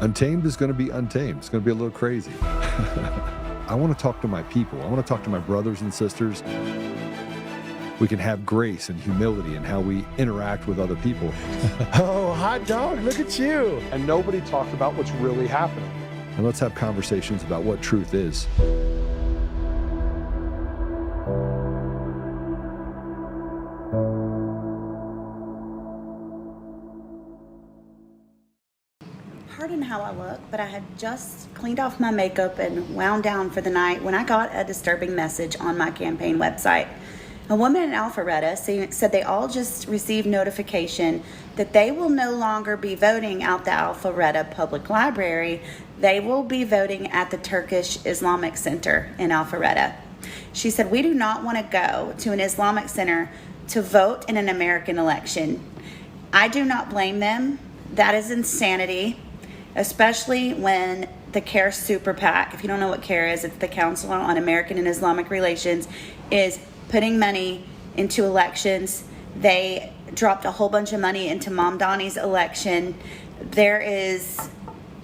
Untamed is going to be untamed. It's going to be a little crazy. I want to talk to my people. I want to talk to my brothers and sisters. We can have grace and humility in how we interact with other people. Oh, hot dog, look at you. And nobody talked about what's really happening. And let's have conversations about what truth is. Pardon how I look, but I had just cleaned off my makeup and wound down for the night when I got a disturbing message on my campaign website. A woman in Alpharetta said they all just received notification that they will no longer be voting out the Alpharetta Public Library. They will be voting at the Turkish Islamic Center in Alpharetta. She said, "We do not want to go to an Islamic center to vote in an American election." I do not blame them. That is insanity, especially when the CAIR Super PAC, if you don't know what CAIR is, it's the Council on American and Islamic Relations, is putting money into elections. They dropped a whole bunch of money into Mamdani's election. There is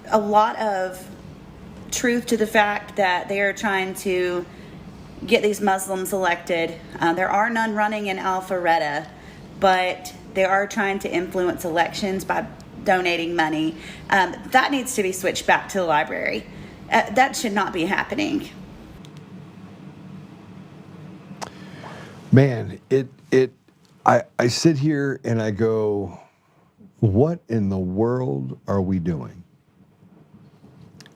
a lot of truth to the fact that they are trying to get these Muslims elected. There are none running in Alpharetta, but they are trying to influence elections by donating money. That needs to be switched back to the library. That should not be happening. Man, I sit here and I go, what in the world are we doing?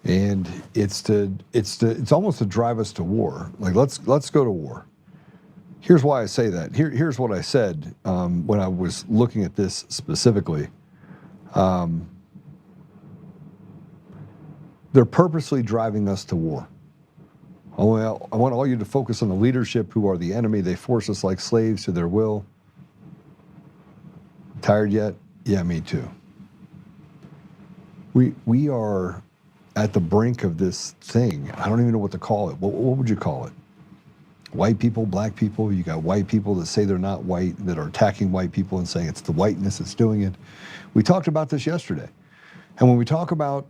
And it's almost to drive us to war. Like, let's go to war. Here's why I say that. Here's what I said when I was looking at this specifically. They're purposely driving us to war. I want all you to focus on the leadership who are the enemy. They force us like slaves to their will. Tired yet? Yeah, me too. We are at the brink of this thing. I don't even know what to call it. What would you call it? White people, black people. You got white people that say they're not white, that are attacking white people and saying it's the whiteness that's doing it. We talked about this yesterday. And when we talk about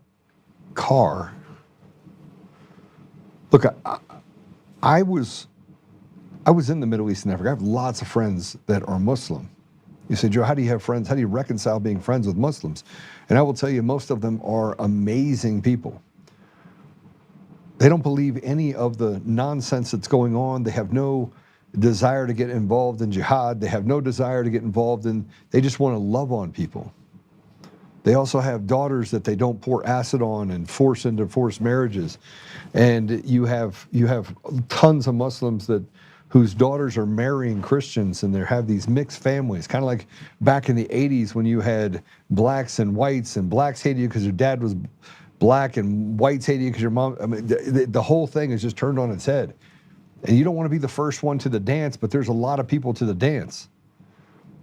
CAIR, look, I was in the Middle East and Africa. I have lots of friends that are Muslim. You say, Joe, how do you have friends? How do you reconcile being friends with Muslims? And I will tell you, most of them are amazing people. They don't believe any of the nonsense that's going on. They have no desire to get involved in jihad. They have no desire to get involved in, they just want to love on people. They also have daughters that they don't pour acid on and force into forced marriages. And you have tons of Muslims whose daughters are marrying Christians, and they have these mixed families, kind of like back in the 80s when you had blacks and whites, and blacks hated you because your dad was black and whites hated you because your mom, I mean, the whole thing is just turned on its head. And you don't want to be the first one to the dance, but there's a lot of people to the dance.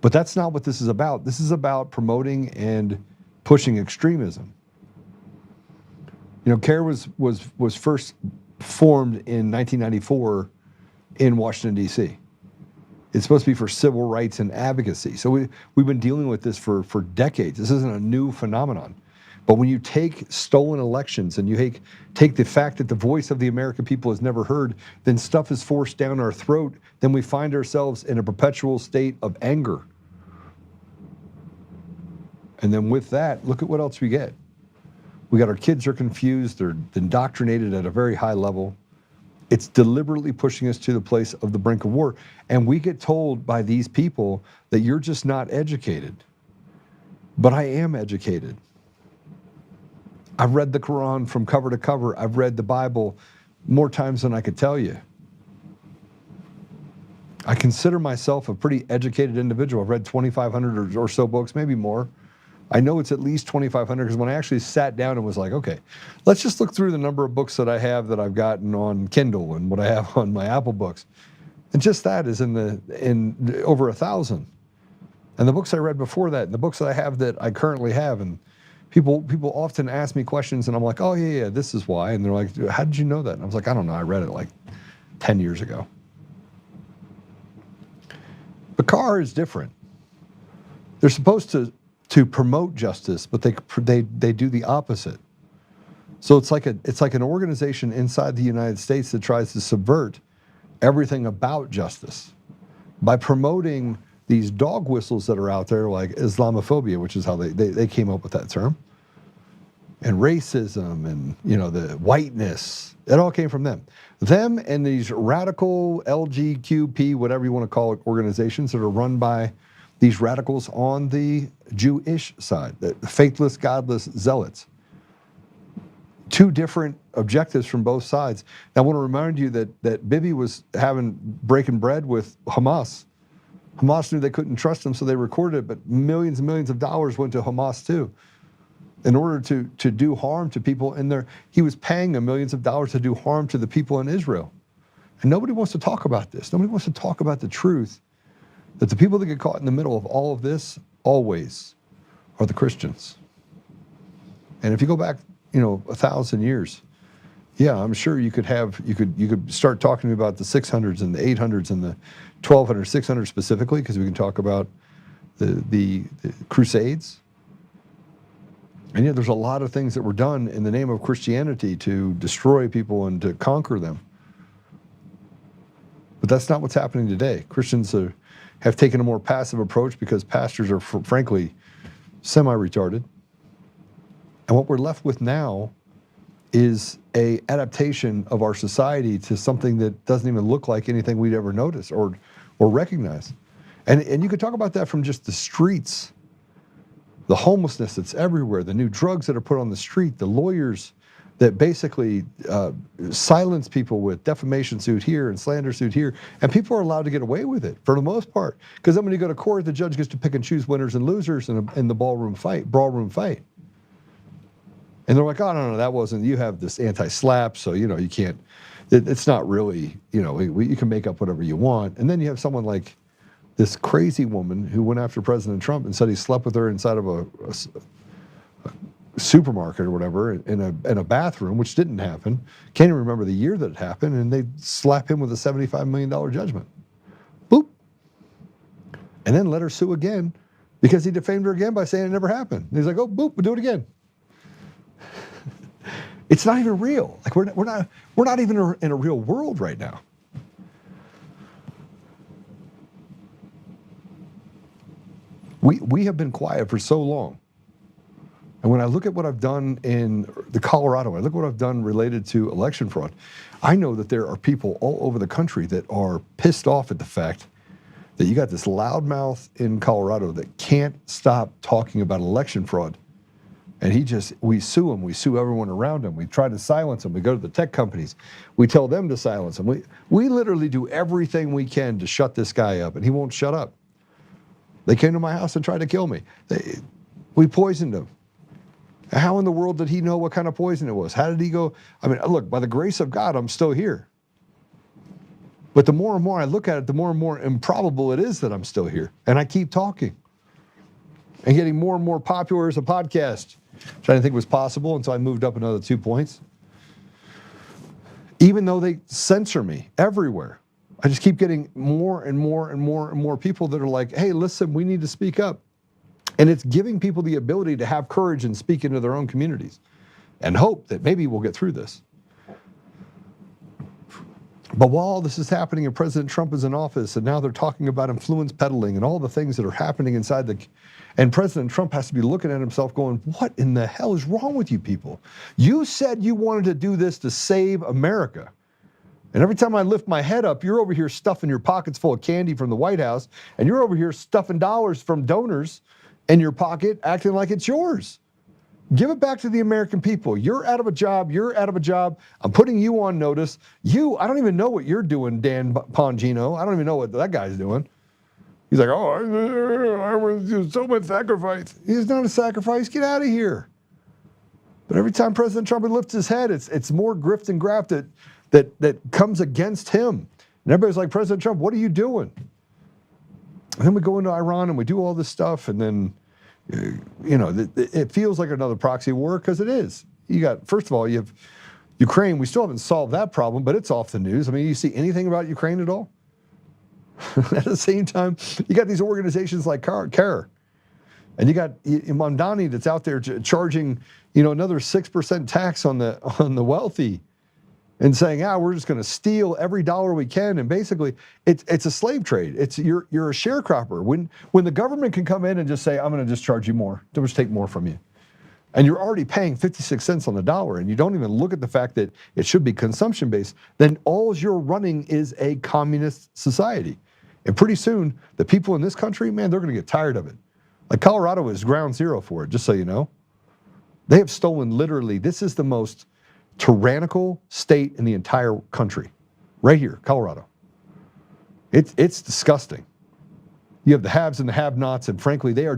But that's not what this is about. This is about promoting and pushing extremism. You know, CAIR was first formed in 1994 in Washington, D.C. It's supposed to be for civil rights and advocacy. So we've been dealing with this for decades. This isn't a new phenomenon. But when you take stolen elections and you take the fact that the voice of the American people is never heard, then stuff is forced down our throat, then we find ourselves in a perpetual state of anger. And then with that, look at what else we get. We got our kids are confused, they're indoctrinated at a very high level. It's deliberately pushing us to the place of the brink of war. And we get told by these people that you're just not educated. But I am educated. I've read the Quran from cover to cover. I've read the Bible more times than I could tell you. I consider myself a pretty educated individual. I've read 2,500 or so books, maybe more. I know it's at least 2,500 because when I actually sat down and was like, okay, let's just look through the number of books that I have that I've gotten on Kindle and what I have on my Apple books. And just that is in over 1,000. And the books I read before that, and the books that I have that I currently have, and people often ask me questions and I'm like, oh yeah, this is why. And they're like, how did you know that? And I was like, I don't know, I read it like 10 years ago. But CAIR is different. They're supposed to promote justice, but they do the opposite. So it's like an organization inside the United States that tries to subvert everything about justice by promoting these dog whistles that are out there, like Islamophobia, which is how they came up with that term, and racism, and the whiteness. It all came from them. Them and these radical LGQP, whatever you want to call it, organizations that are run by these radicals on the Jewish side, the faithless, godless zealots. Two different objectives from both sides. Now, I want to remind you that Bibi was breaking bread with Hamas. Hamas knew they couldn't trust him, so they recorded it, but millions and millions of dollars went to Hamas too, in order to do harm to people in there. He was paying them millions of dollars to do harm to the people in Israel. And nobody wants to talk about this. Nobody wants to talk about the truth, that the people that get caught in the middle of all of this always are the Christians. And if you go back 1,000 years, yeah, I'm sure you could start talking to me about the 600s and the 800s and the 1200s, 600s specifically, because we can talk about the Crusades. And yet there's a lot of things that were done in the name of Christianity to destroy people and to conquer them. But that's not what's happening today. Christians have taken a more passive approach because pastors are, frankly, semi-retarded. And what we're left with now is a adaptation of our society to something that doesn't even look like anything we'd ever notice or recognize. And you could talk about that from just the streets, the homelessness that's everywhere, the new drugs that are put on the street, the lawyers that basically silence people with defamation suit here and slander suit here, and people are allowed to get away with it for the most part. Because then when you go to court, the judge gets to pick and choose winners and losers in the ballroom fight. And they're like, oh, no, that wasn't, you have this anti-SLAPP, so, you can't, it's not really, you can make up whatever you want. And then you have someone like this crazy woman who went after President Trump and said he slept with her inside of a supermarket or whatever in a bathroom, which didn't happen. Can't even remember the year that it happened, and they slap him with a $75 million judgment. Boop. And then let her sue again because he defamed her again by saying it never happened. And he's like, oh, boop, we'll do it again. It's not even real. Like we're not even in a real world right now. We have been quiet for so long. And when I look at what I've done in the Colorado, I look at what I've done related to election fraud, I know that there are people all over the country that are pissed off at the fact that you got this loudmouth in Colorado that can't stop talking about election fraud. And we sue him, we sue everyone around him, we try to silence him, we go to the tech companies, we tell them to silence him. We literally do everything we can to shut this guy up, and he won't shut up. They came to my house and tried to kill me. We poisoned him. How in the world did he know what kind of poison it was? How did he go? I mean, look, by the grace of God, I'm still here. But the more and more I look at it, the more and more improbable it is that I'm still here. And I keep talking and getting more and more popular as a podcast, which I didn't think was possible until I moved up another 2 points. Even though they censor me everywhere, I just keep getting more and more and more and more people that are like, hey, listen, we need to speak up. And it's giving people the ability to have courage and speak into their own communities and hope that maybe we'll get through this. But while all this is happening and President Trump is in office and now they're talking about influence peddling and all the things that are happening inside and President Trump has to be looking at himself going, what in the hell is wrong with you people? You said you wanted to do this to save America. And every time I lift my head up, you're over here stuffing your pockets full of candy from the White House, and you're over here stuffing dollars from donors in your pocket, acting like it's yours. Give it back to the American people. You're out of a job. You're out of a job. I'm putting you on notice. I don't even know what you're doing, Dan Pongino. I don't even know what that guy's doing. He's like, oh, I was doing so much sacrifice. He's not a sacrifice. Get out of here. But every time President Trump lifts his head, it's more grift and graft that comes against him. And everybody's like, President Trump, what are you doing? And then we go into Iran and we do all this stuff, and then, it feels like another proxy war, because it is. First of all, you have Ukraine. We still haven't solved that problem, but it's off the news. I mean, you see anything about Ukraine at all? At the same time, you got these organizations like CAIR, And you got Mamdani that's out there charging, another 6% tax on the wealthy, and saying, we're just going to steal every dollar we can. And basically, it's a slave trade. You're a sharecropper. When the government can come in and just say, I'm going to just charge you more, they'll just take more from you. And you're already paying 56 cents on the dollar, and you don't even look at the fact that it should be consumption-based, then all you're running is a communist society. And pretty soon, the people in this country, man, they're going to get tired of it. Like Colorado is ground zero for it, just so you know. They have stolen literally, this is the most tyrannical state in the entire country. Right here, Colorado. It's disgusting. You have the haves and the have-nots, and frankly, they are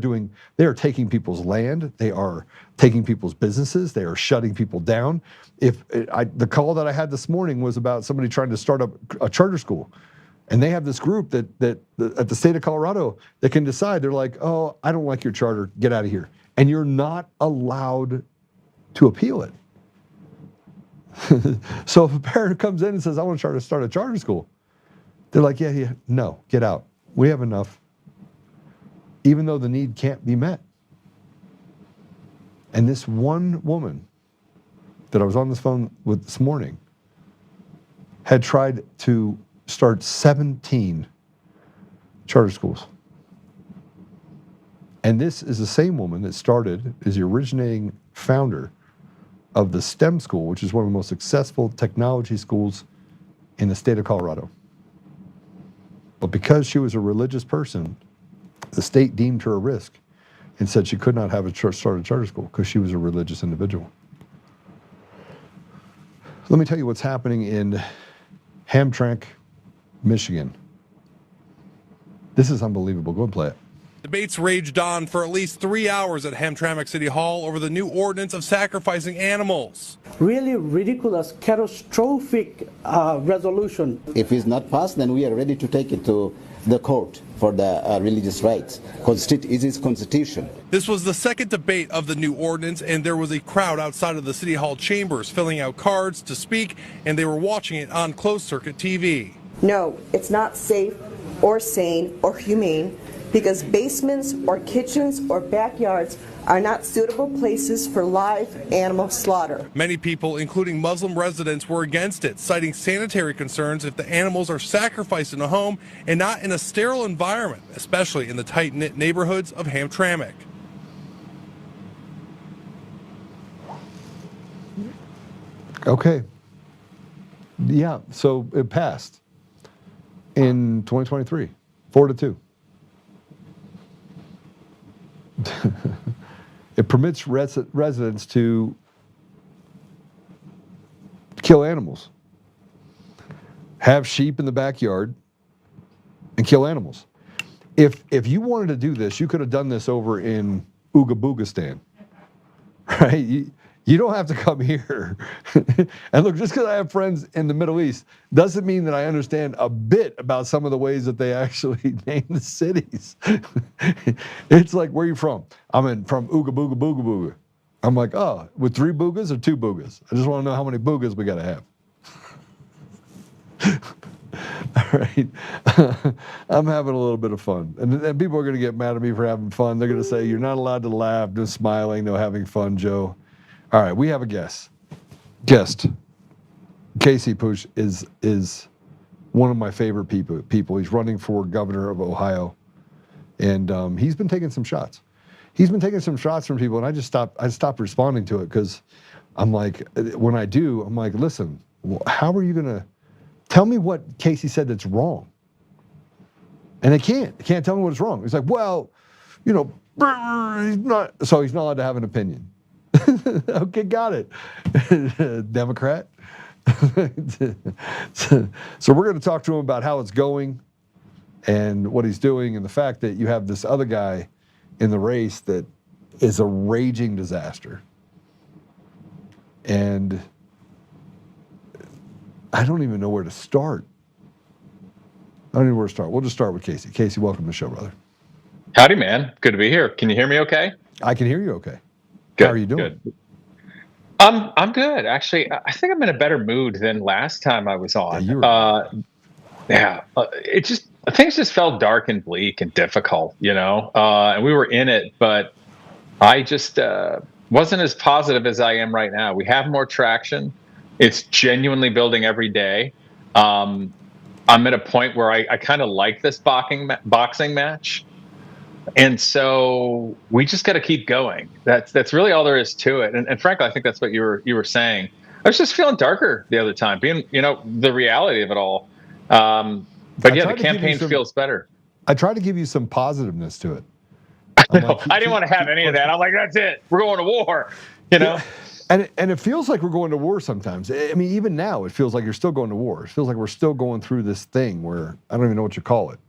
taking people's land, they are taking people's businesses, they are shutting people down. The call that I had this morning was about somebody trying to start up a charter school, and they have this group that at the state of Colorado that can decide. They're like, oh, I don't like your charter, get out of here, and you're not allowed to appeal it. So if a parent comes in and says, I want to try to start a charter school, they're like, yeah, no, get out. We have enough. Even though the need can't be met. And this one woman that I was on this phone with this morning had tried to start 17 charter schools. And this is the same woman that is the originating founder of the STEM school, which is one of the most successful technology schools in the state of Colorado. But because she was a religious person, the state deemed her a risk and said she could not have start a charter school because she was a religious individual. Let me tell you what's happening in Hamtramck, Michigan. This is unbelievable. Go and play it. Debates raged on for at least 3 hours at Hamtramck City Hall over the new ordinance of sacrificing animals. Really ridiculous, catastrophic resolution. If it's not passed, then we are ready to take it to the court for the religious rights. It is constitution. This was the second debate of the new ordinance, and there was a crowd outside of the City Hall chambers filling out cards to speak, and they were watching it on closed-circuit TV. No, it's not safe or sane or humane because basements or kitchens or backyards are not suitable places for live animal slaughter. Many people, including Muslim residents, were against it, citing sanitary concerns if the animals are sacrificed in a home and not in a sterile environment, especially in the tight-knit neighborhoods of Hamtramck. Okay. Yeah, so it passed in 2023, 4-2. It permits residents to kill animals, have sheep in the backyard, and kill animals. If you wanted to do this, you could have done this over in Ooga Boogistan, right? You don't have to come here. And look, just because I have friends in the Middle East doesn't mean that I understand a bit about some of the ways that they actually name the cities. It's like, where are you from? From Ooga Booga Booga Booga. I'm like, oh, with 3 boogas or 2 boogas? I just want to know how many boogas we got to have. All right. I'm having a little bit of fun. And people are going to get mad at me for having fun. They're going to say, you're not allowed to laugh, just smiling, no having fun, Joe. All right, we have a guest. Casey Putsch is one of my favorite people. He's running for governor of Ohio, and he's been taking some shots. He's been taking some shots from people, and I stopped responding to it because I'm like, when I do, I'm like, listen, how are you gonna tell me what Casey said that's wrong? And they can't tell me what's wrong. He's like, well, he's not allowed to have an opinion. Okay, got it. Democrat. So we're going to talk to him about how it's going and what he's doing, and the fact that you have this other guy in the race that is a raging disaster. And I don't even know where to start. We'll just start with Casey. Casey, welcome to the show, brother. Howdy, man. Good to be here. Can you hear me okay? I can hear you okay. Good. How are you doing? Good. I'm good. Actually, I think I'm in a better mood than last time I was on. Yeah, things just felt dark and bleak and difficult, and we were in it, but I just wasn't as positive as I am right now. We have more traction. It's genuinely building every day. I'm at a point where I kind of like this boxing match. And so we just got to keep going. That's really all there is to it. And frankly, I think that's what you were saying. I was just feeling darker the other time, being, the reality of it all. But yeah, the campaign feels better. I tried to give you some positiveness to it. I didn't want to have any of that. I'm like, that's it. We're going to war, Yeah. And it feels like we're going to war sometimes. I mean, even now, it feels like you're still going to war. It feels like we're still going through this thing where I don't even know what you call it.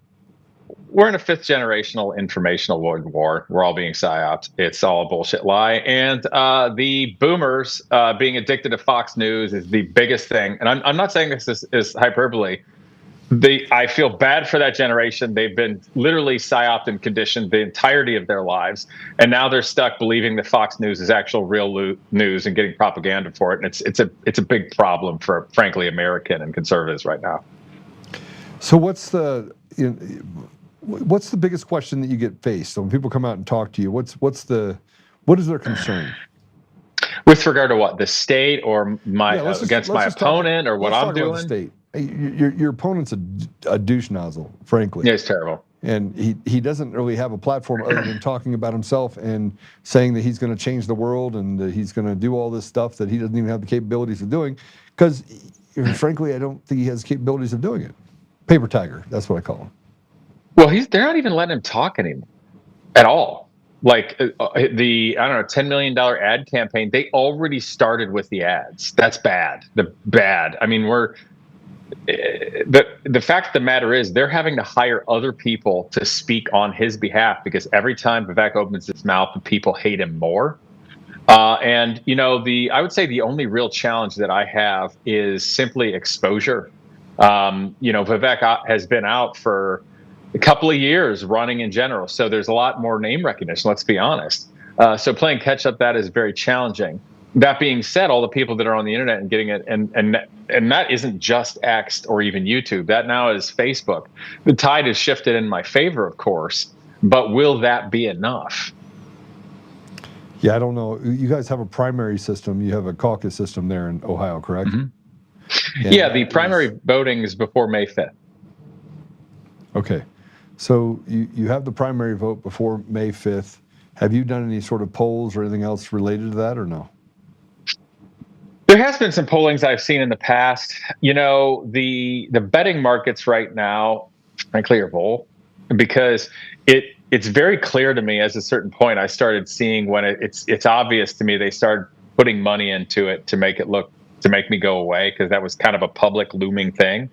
We're in a fifth generational informational war. We're all being psyoped. It's all a bullshit lie. And the boomers being addicted to Fox News is the biggest thing. And I'm not saying this is hyperbole. I feel bad for that generation. They've been literally psyoped and conditioned the entirety of their lives, and now they're stuck believing that Fox News is actual real news and getting propaganda for it. And it's a big problem for, frankly, American and conservatives right now. So what's the biggest question that you get faced? So when people come out and talk to you, what is their concern? With regard to what, the state or against my opponent or what I'm doing? The state. Your opponent's a douche nozzle, frankly. Yeah, it's terrible. And he doesn't really have a platform other than talking about himself and saying that he's going to change the world and that he's going to do all this stuff that he doesn't even have the capabilities of doing. Because, frankly, I don't think he has the capabilities of doing it. Paper tiger, that's what I call him. Well, they're not even letting him talk anymore at all. Like $10 million ad campaign, they already started with the ads. That's bad. I mean, the fact of the matter is they're having to hire other people to speak on his behalf because every time Vivek opens his mouth, the people hate him more. And I would say the only real challenge that I have is simply exposure. Vivek has been out for a couple of years running in general, so there's a lot more name recognition. Let's be honest. So playing catch up, that is very challenging. That being said, all the people that are on the internet and getting it, and that isn't just X or even YouTube. That now is Facebook. The tide has shifted in my favor, of course, but will that be enough? Yeah, I don't know. You guys have a primary system. You have a caucus system there in Ohio, correct? Mm-hmm. Yeah, the primary voting is before May 5th. Okay. So you have the primary vote before May 5th. Have you done any sort of polls or anything else related to that or no? There has been some pollings I've seen in the past. The betting markets right now, frankly, are full because it's very clear to me. At a certain point, I started seeing when it's obvious to me they started putting money into it to make me go away because that was kind of a public looming thing.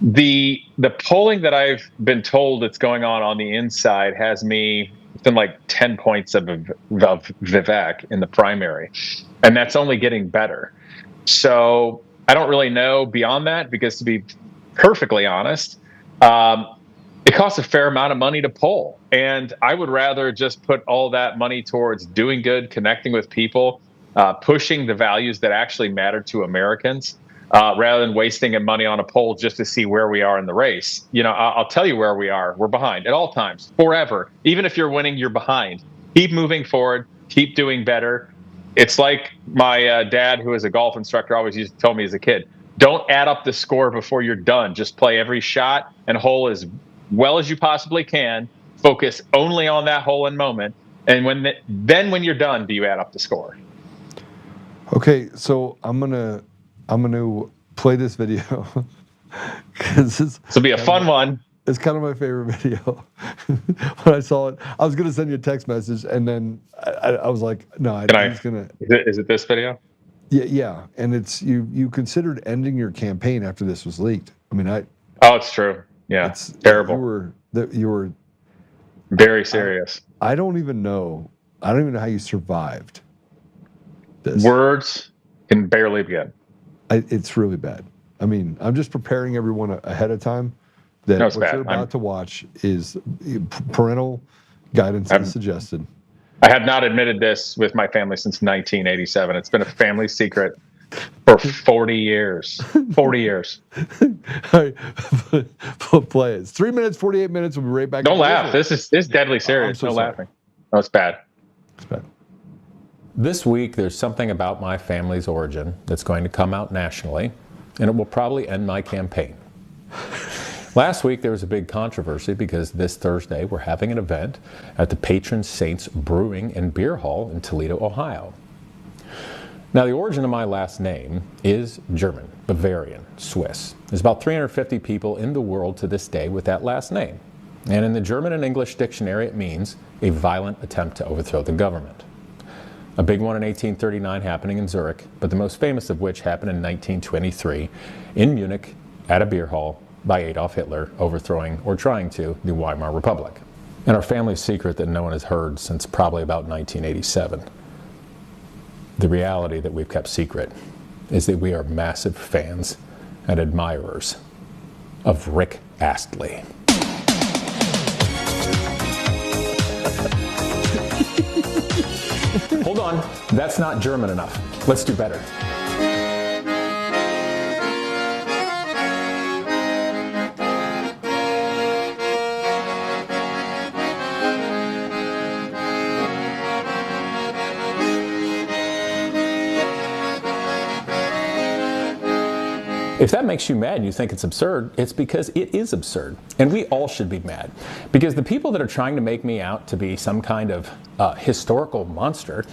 The polling that I've been told that's going on the inside has me within like 10 points of Vivek in the primary. And that's only getting better. So I don't really know beyond that because, to be perfectly honest, it costs a fair amount of money to poll. And I would rather just put all that money towards doing good, connecting with people, pushing the values that actually matter to Americans, rather than wasting money on a poll just to see where we are in the race. I'll tell you where we are. We're behind at all times, forever. Even if you're winning, you're behind. Keep moving forward. Keep doing better. It's like my dad, who is a golf instructor, always used to tell me as a kid, don't add up the score before you're done. Just play every shot and hole as well as you possibly can. Focus only on that hole and moment. And when you're done, do you add up the score? Okay, so I'm gonna play this video because this will be a fun one. It's kind of my favorite video. When I saw it, I was gonna send you a text message, and then I was like, no, I'm just gonna. Is it this video? Yeah, and it's you considered ending your campaign after this was leaked. I mean, Oh, it's true. Yeah, it's terrible. You were very serious. I don't even know how you survived this. Words can barely begin. It's really bad. I mean, I'm just preparing everyone ahead of time that what you're about to watch is parental guidance is suggested. I have not admitted this with my family since 1987. It's been a family secret. for 40 years. 40 years. All right, play it. It's 3 minutes, 48 minutes. We'll be right back. Don't laugh. This is deadly serious. so No sorry. laughing. No, it's bad. It's bad. This week, there's something about my family's origin that's going to come out nationally, and it will probably end my campaign. Last week, there was a big controversy because this Thursday, we're having an event at the Patron Saints Brewing and Beer Hall in Toledo, Ohio. Now, the origin of my last name is German, Bavarian, Swiss. There's about 350 people in the world to this day with that last name. And in the German and English dictionary, it means a violent attempt to overthrow the government. A big one in 1839 happening in Zurich, but the most famous of which happened in 1923 in Munich at a beer hall by Adolf Hitler overthrowing, or trying to, the Weimar Republic. And our family's secret that no one has heard since probably about 1987. The reality that we've kept secret is that we are massive fans and admirers of Rick Astley. Hold on, that's not German enough. Let's do better. If that makes you mad and you think it's absurd, it's because it is absurd. And we all should be mad. Because the people that are trying to make me out to be some kind of historical monster,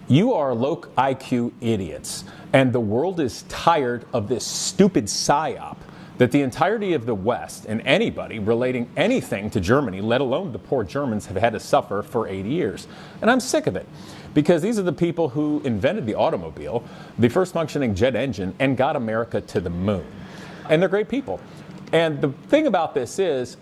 you are low IQ idiots. And the world is tired of this stupid psyop that the entirety of the West and anybody relating anything to Germany, let alone the poor Germans, have had to suffer for 80 years. And I'm sick of it. Because these are the people who invented the automobile, the first functioning jet engine, and got America to the moon. And they're great people. And the thing about this is,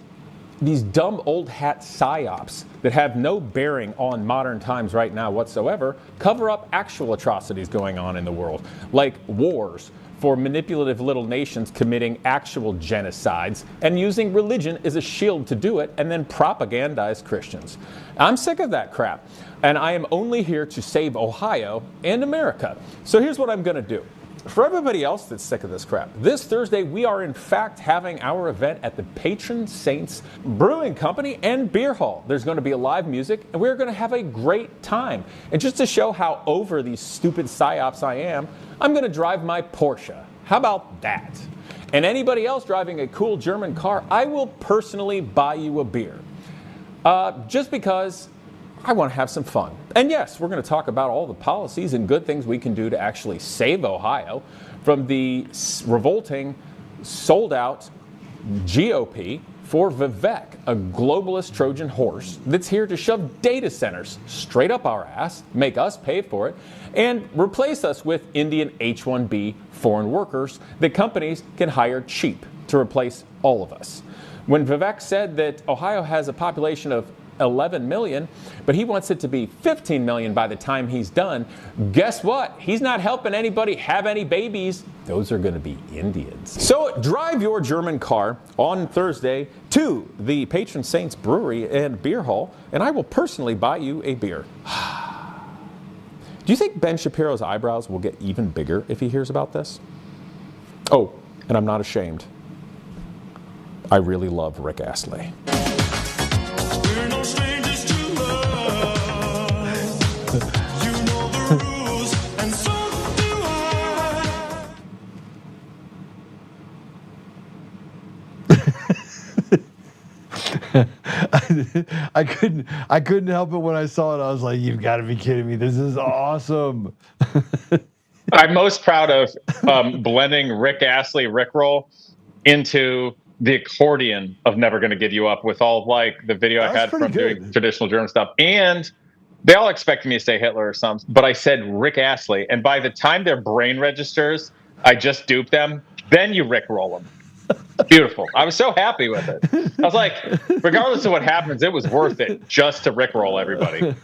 these dumb old hat psyops that have no bearing on modern times right now whatsoever cover up actual atrocities going on in the world, like wars for manipulative little nations committing actual genocides and using religion as a shield to do it, and then propagandize Christians. I'm sick of that crap, and I am only here to save Ohio and America. So here's what I'm going to do. For everybody else that's sick of this crap, this Thursday we are in fact having our event at the Patron Saints Brewing Company and Beer Hall. There's going to be live music, and we're going to have a great time. And just to show how over these stupid psyops I am, I'm going to drive my Porsche. How about that? And anybody else driving a cool German car, I will personally buy you a beer. Just because I want to have some fun. And yes, we're going to talk about all the policies and good things we can do to actually save Ohio from the revolting, sold-out GOP for Vivek, a globalist Trojan horse that's here to shove data centers straight up our ass, make us pay for it, and replace us with Indian H-1B foreign workers that companies can hire cheap to replace all of us. When Vivek said that Ohio has a population of 11 million, but he wants it to be 15 million by the time he's done, guess what? He's not helping anybody have any babies. Those are going to be Indians. So drive your German car on Thursday to the Patron Saints Brewery and Beer Hall, and I will personally buy you a beer. Do you think Ben Shapiro's eyebrows will get even bigger if he hears about this? Oh, and I'm not ashamed. I really love Rick Astley. We're no strangers to love. You know the rules, and so do I couldn't help it when I saw it. I was like, "You've got to be kidding me! This is awesome." I'm most proud of blending Rick Astley Rickroll into the accordion of Never Gonna Give You Up with all like the video I had from doing traditional German stuff. And they all expected me to say Hitler or something, but I said Rick Astley. And by the time their brain registers, I just duped them. Then you Rickroll them. Beautiful. I was so happy with it. I was like, regardless of what happens, it was worth it just to Rickroll everybody.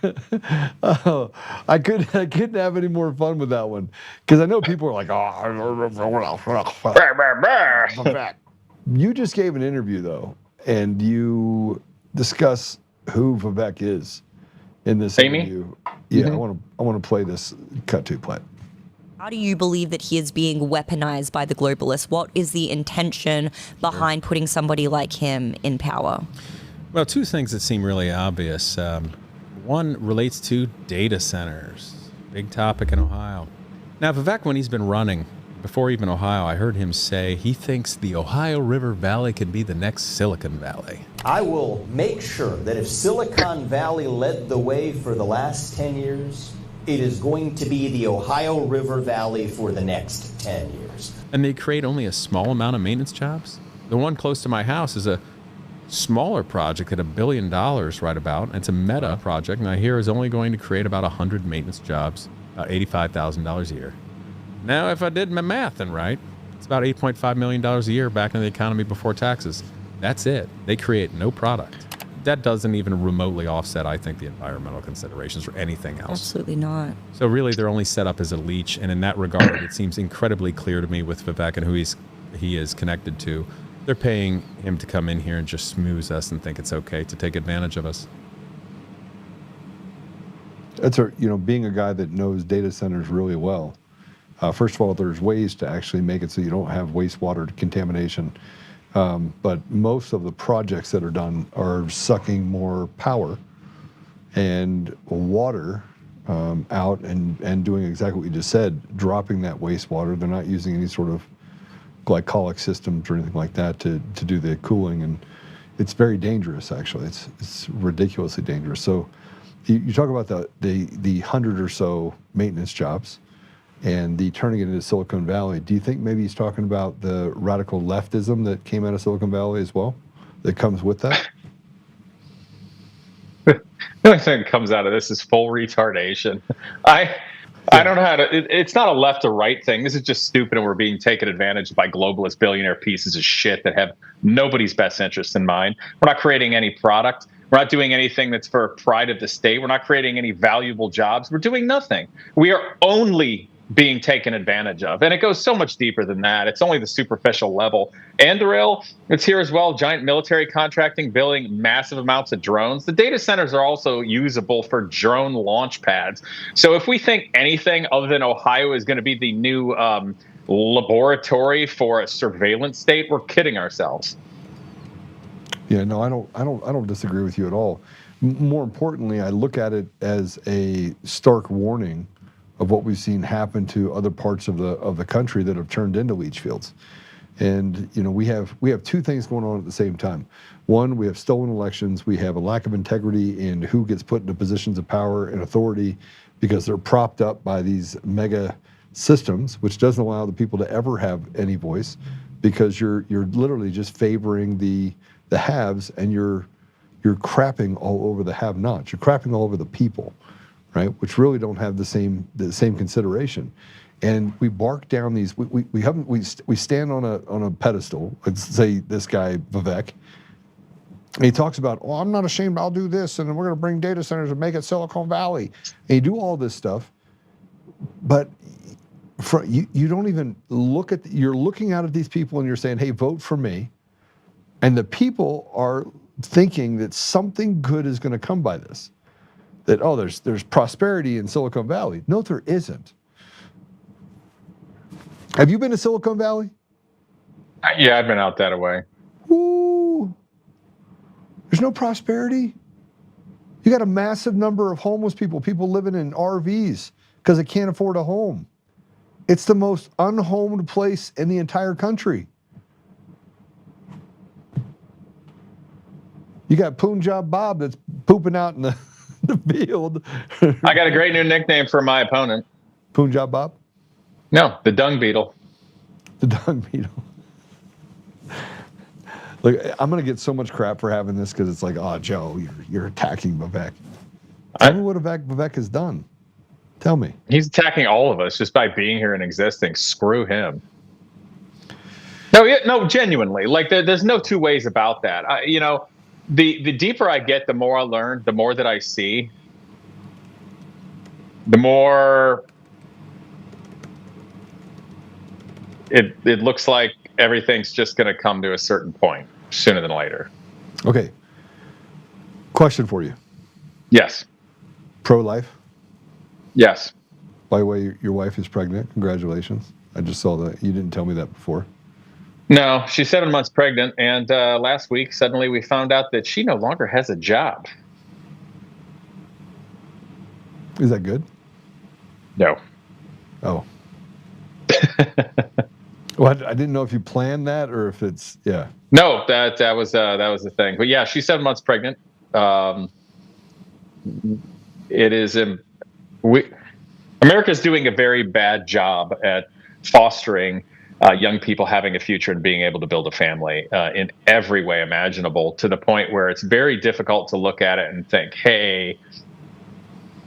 Oh, I couldn't have any more fun with that one, because I know people are like, "Oh." You just gave an interview though, and you discuss who Vivek is in this interview. Yeah, I want to play this cut to play. How do you believe that he is being weaponized by the globalists? What is the intention behind putting somebody like him in power? Well, two things that seem really obvious. One relates to data centers, big topic in Ohio. Now, Vivek, when he's been running, before even Ohio, I heard him say he thinks the Ohio River Valley could be the next Silicon Valley. I will make sure that if Silicon Valley led the way for the last 10 years, it is going to be the Ohio River Valley for the next 10 years. And they create only a small amount of maintenance jobs? The one close to my house is a smaller project at $1 billion right about. It's a meta project, and I hear is only going to create about 100 maintenance jobs, about $85,000 a year. Now, if I did my math and right, it's about $8.5 million a year back in the economy before taxes. That's it. They create no product. That doesn't even remotely offset, I think, the environmental considerations or anything else. Absolutely not. So really, they're only set up as a leech, and in that regard, it seems incredibly clear to me with Vivek and who he is connected to. They're paying him to come in here and just smooze us and think it's okay to take advantage of us. That's being a guy that knows data centers really well. First of all, there's ways to actually make it so you don't have wastewater contamination. But most of the projects that are done are sucking more power and water out and doing exactly what you just said, dropping that wastewater. They're not using any sort of glycolic systems or anything like that to do the cooling. And it's very dangerous, actually. It's ridiculously dangerous. So you talk about the 100 or so maintenance jobs and the turning it into Silicon Valley. Do you think maybe he's talking about the radical leftism that came out of Silicon Valley as well, that comes with that? The only thing that comes out of this is full retardation. I don't know how to. It's not a left or right thing. This is just stupid, and we're being taken advantage of by globalist billionaire pieces of shit that have nobody's best interest in mind. We're not creating any product. We're not doing anything that's for pride of the state. We're not creating any valuable jobs. We're doing nothing. We are only being taken advantage of. And it goes so much deeper than that. It's only the superficial level. Anduril, it's here as well. Giant military contracting, building massive amounts of drones. The data centers are also usable for drone launch pads. So if we think anything other than Ohio is going to be the new laboratory for a surveillance state, we're kidding ourselves. Yeah, no, I don't disagree with you at all. More importantly, I look at it as a stark warning of what we've seen happen to other parts of the country that have turned into leach fields. And we have two things going on at the same time. One, we have stolen elections. We have a lack of integrity in who gets put into positions of power and authority because they're propped up by these mega systems, which doesn't allow the people to ever have any voice, because you're literally just favoring the haves, and you're crapping all over the have-nots. You're crapping all over the people, right? Which really don't have the same consideration. And we bark down these. We stand on a pedestal. Let's say this guy Vivek. And he talks about, oh, I'm not ashamed. I'll do this, and we're going to bring data centers and make it Silicon Valley. And you do all this stuff, but you don't even look at. You're looking out at these people and you're saying, hey, vote for me. And the people are thinking that something good is going to come by this. That, oh, there's prosperity in Silicon Valley. No, there isn't. Have you been to Silicon Valley? Yeah, I've been out that way. Ooh. There's no prosperity. You got a massive number of homeless people living in RVs because they can't afford a home. It's the most unhomed place in the entire country. You got Punjab Bob that's pooping out in the field. I got a great new nickname for my opponent. Punjab Bob? No, the dung beetle. The dung beetle. Look, I'm going to get so much crap for having this because it's like, oh, Joe, you're attacking Vivek. Tell me what Vivek has done. Tell me. He's attacking all of us just by being here and existing. Screw him. No, genuinely. Like, there's no two ways about that. The deeper I get, the more I learn, the more that I see, the more it looks like everything's just going to come to a certain point sooner than later. Okay. Question for you. Yes. Pro-life? Yes. By the way, your wife is pregnant. Congratulations. I just saw that. You didn't tell me that before. No, she's 7 months pregnant, and last week suddenly we found out that she no longer has a job. Is that good? No. Oh. Well, I didn't know if you planned that or if it's No, that was the thing. But yeah, she's 7 months pregnant. It is America's doing a very bad job at fostering young people having a future and being able to build a family in every way imaginable, to the point where it's very difficult to look at it and think, hey,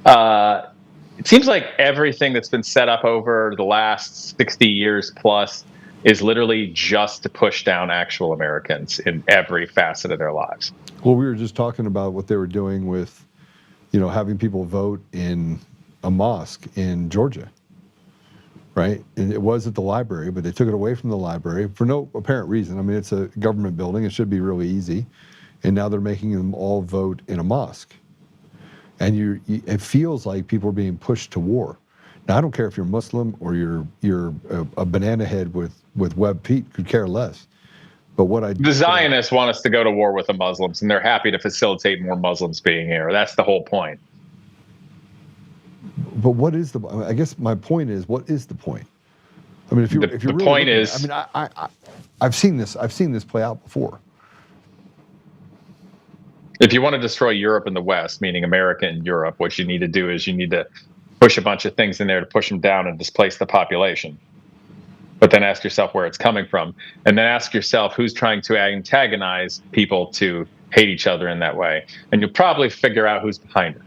it seems like everything that's been set up over the last 60 years plus is literally just to push down actual Americans in every facet of their lives. Well, we were just talking about what they were doing with, having people vote in a mosque in Georgia, right? And it was at the library, but they took it away from the library for no apparent reason. I mean, it's a government building. It should be really easy. And now they're making them all vote in a mosque. And it feels like people are being pushed to war. Now, I don't care if you're Muslim or you're a banana head with webbed feet, could care less. But the Zionists want us to go to war with the Muslims, and they're happy to facilitate more Muslims being here. That's the whole point. But I guess my point is, what is the point? I mean, if you're the really point is, I've seen this play out before. If you want to destroy Europe and the West, meaning America and Europe, what you need to do is you need to push a bunch of things in there to push them down and displace the population. But then ask yourself where it's coming from, and then ask yourself who's trying to antagonize people to hate each other in that way, and you'll probably figure out who's behind it.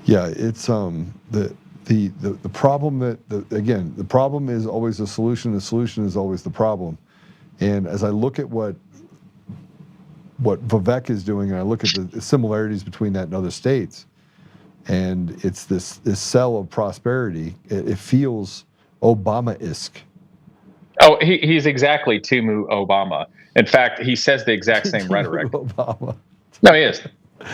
Yeah, it's the problem the problem is always the solution. The solution is always the problem. And as I look at what Vivek is doing, and I look at the similarities between that and other states, and it's this cell of prosperity. It feels Obama-esque. Oh, he's exactly Timu Obama. In fact, he says the exact same rhetoric. Obama. No, he is.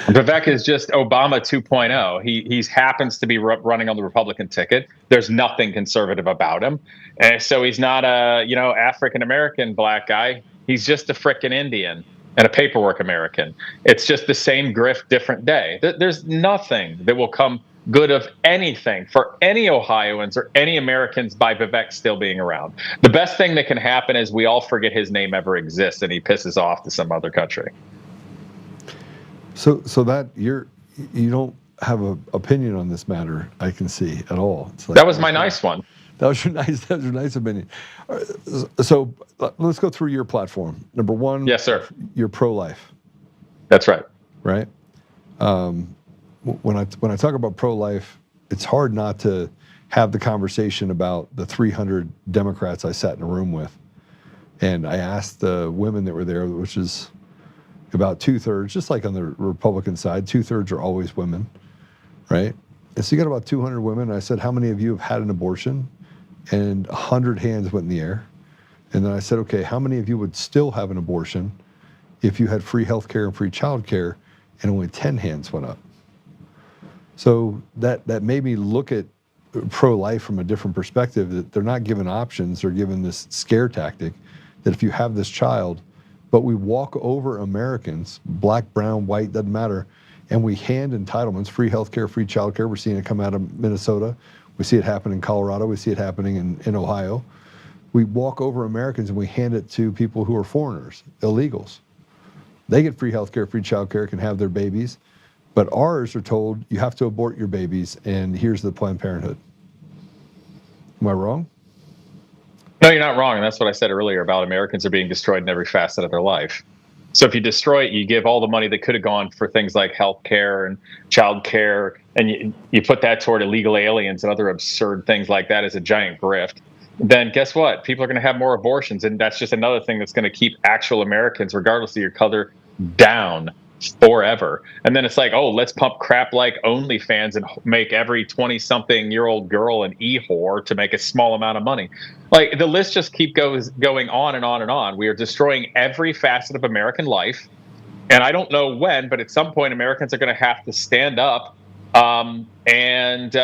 Vivek is just Obama 2.0. He happens to be running on the Republican ticket. There's nothing conservative about him, and so he's not a African American black guy. He's just a frickin' Indian and a paperwork American. It's just the same grift, different day. There's nothing that will come good of anything for any Ohioans or any Americans by Vivek still being around. The best thing that can happen is we all forget his name ever exists and he pisses off to some other country. So that you don't have an opinion on this matter, I can see at all. It's like, that was my nice one. That was your nice opinion. So let's go through your platform. Number one, yes, sir. You're pro-life. That's right. Right. When I talk about pro-life, it's hard not to have the conversation about the 300 Democrats I sat in a room with, and I asked the women that were there, which is about 2/3, just like on the Republican side, 2/3 are always women, right? And so you got about 200 women. And I said, how many of you have had an abortion? And 100 hands went in the air. And then I said, okay, how many of you would still have an abortion if you had free health care and free child care? And only 10 hands went up. So that made me look at pro-life from a different perspective, that they're not given options, they're given this scare tactic that if you have this child, but we walk over Americans, black, brown, white, doesn't matter, and we hand entitlements, free health care, free child care. We're seeing it come out of Minnesota. We see it happen in Colorado. We see it happening in Ohio. We walk over Americans and we hand it to people who are foreigners, illegals. They get free health care, free child care, can have their babies. But ours are told, you have to abort your babies, and here's the Planned Parenthood. Am I wrong? No, you're not wrong. And that's what I said earlier about Americans are being destroyed in every facet of their life. So if you destroy it, you give all the money that could have gone for things like health care and child care, and you put that toward illegal aliens and other absurd things like that as a giant grift. Then guess what? People are going to have more abortions. And that's just another thing that's going to keep actual Americans, regardless of your color, down forever. And then it's like, oh, let's pump crap like OnlyFans and make every 20-something-year-old girl an e-whore to make a small amount of money. Like, the list just goes going on and on and on. We are destroying every facet of American life. And I don't know when, but at some point Americans are going to have to stand up and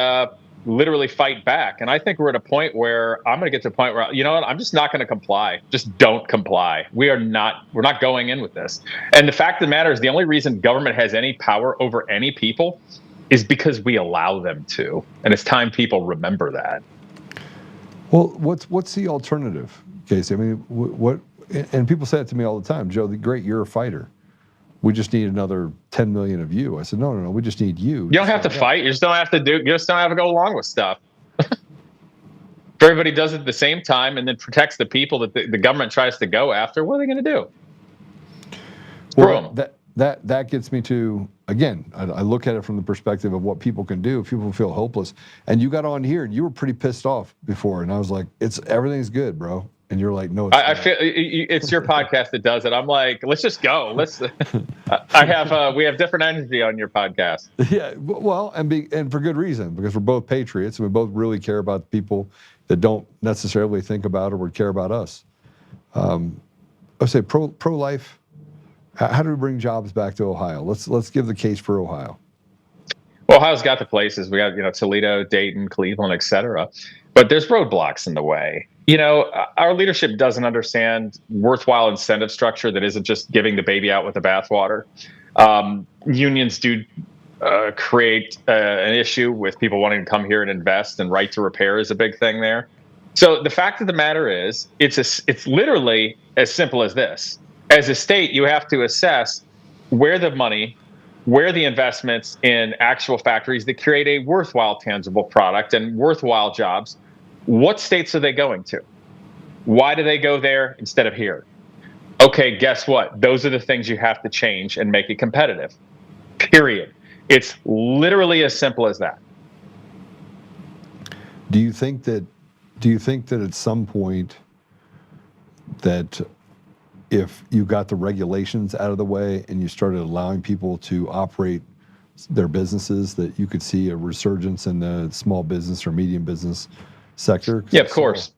literally fight back. And I think we're at a point where I'm going to get to a point where, you know what, I'm just not going to comply. Just don't comply. We're not going in with this. And the fact of the matter is, the only reason government has any power over any people is because we allow them to. And it's time people remember that. Well, what's the alternative, Casey? I mean, what? And people say that to me all the time. Joe, great, you're a fighter. We just need another 10 million of you. I said, no. We just need you. You don't have to fight. You just don't have to go along with stuff. If everybody does it at the same time and then protects the people that the government tries to go after, what are they going to do? Well, that gets me to, again, I look at it from the perspective of what people can do if people feel hopeless. And you got on here and you were pretty pissed off before, and I was like, everything's good, bro. And you're like, no, I feel it's your podcast that does it. I'm like, let's just go. We have different energy on your podcast. Yeah, well, and for good reason, because we're both patriots and we both really care about people that don't necessarily think about or would care about us. I would say pro-life. How do we bring jobs back to Ohio? Let's give the case for Ohio. Well, Ohio's got the places. We got Toledo, Dayton, Cleveland, et cetera. But there's roadblocks in the way. Our leadership doesn't understand worthwhile incentive structure that isn't just giving the baby out with the bathwater. Unions do create an issue with people wanting to come here and invest, and right to repair is a big thing there. So the fact of the matter is, it's literally as simple as this. As a state, you have to assess where the investments in actual factories that create a worthwhile, tangible product and worthwhile jobs. What states are they going to? Why do they go there instead of here? Okay, guess what? Those are the things you have to change and make it competitive. Period. It's literally as simple as that. Do you think that at some point that if you got the regulations out of the way and you started allowing people to operate their businesses, that you could see a resurgence in the small business or medium business sector? Yeah, of course.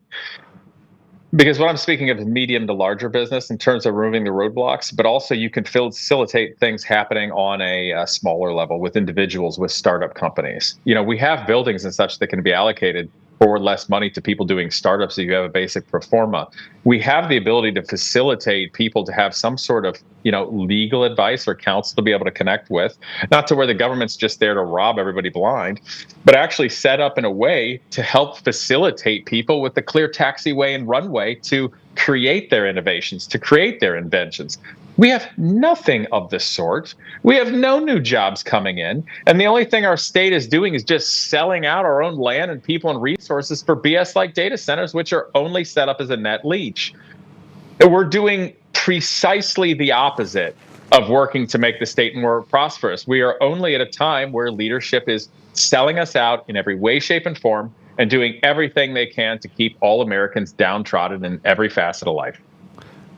Because what I'm speaking of is medium to larger business in terms of removing the roadblocks, but also you can facilitate things happening on a smaller level with individuals, with startup companies. We have buildings and such that can be allocated for less money to people doing startups if you have a basic pro forma. We have the ability to facilitate people to have some sort of, legal advice or counsel to be able to connect with, not to where the government's just there to rob everybody blind, but actually set up in a way to help facilitate people with the clear taxiway and runway to create their innovations, to create their inventions. We have nothing of the sort. We have no new jobs coming in. And the only thing our state is doing is just selling out our own land and people and resources for BS like data centers, which are only set up as a net leech. And we're doing precisely the opposite of working to make the state more prosperous. We are only at a time where leadership is selling us out in every way, shape, and form, and doing everything they can to keep all Americans downtrodden in every facet of life.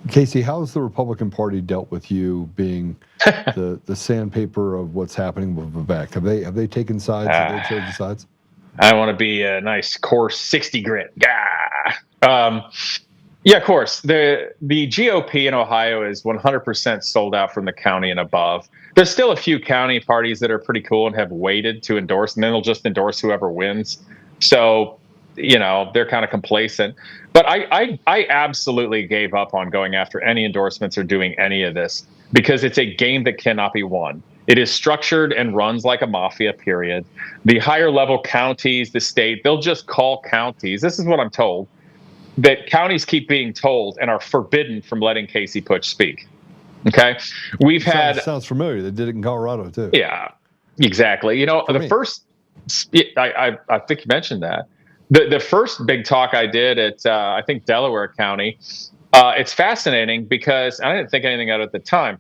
Casey, how has the Republican Party dealt with you being the sandpaper of what's happening with Vivek? Have they taken sides? Have they chosen sides? I want to be a nice, coarse 60 grit. Yeah, of course. The GOP in Ohio is 100% sold out from the county and above. There's still a few county parties that are pretty cool and have waited to endorse, and then they'll just endorse whoever wins. So, they're kind of complacent. But I absolutely gave up on going after any endorsements or doing any of this because it's a game that cannot be won. It is structured and runs like a mafia, period. The higher level counties, the state, they'll just call counties. This is what I'm told, that counties keep being told and are forbidden from letting Casey Putsch speak. Okay? Sounds familiar. They did it in Colorado, too. Yeah, exactly. First, I think you mentioned that. The first big talk I did at, I think, Delaware County, it's fascinating because I didn't think anything of it at the time.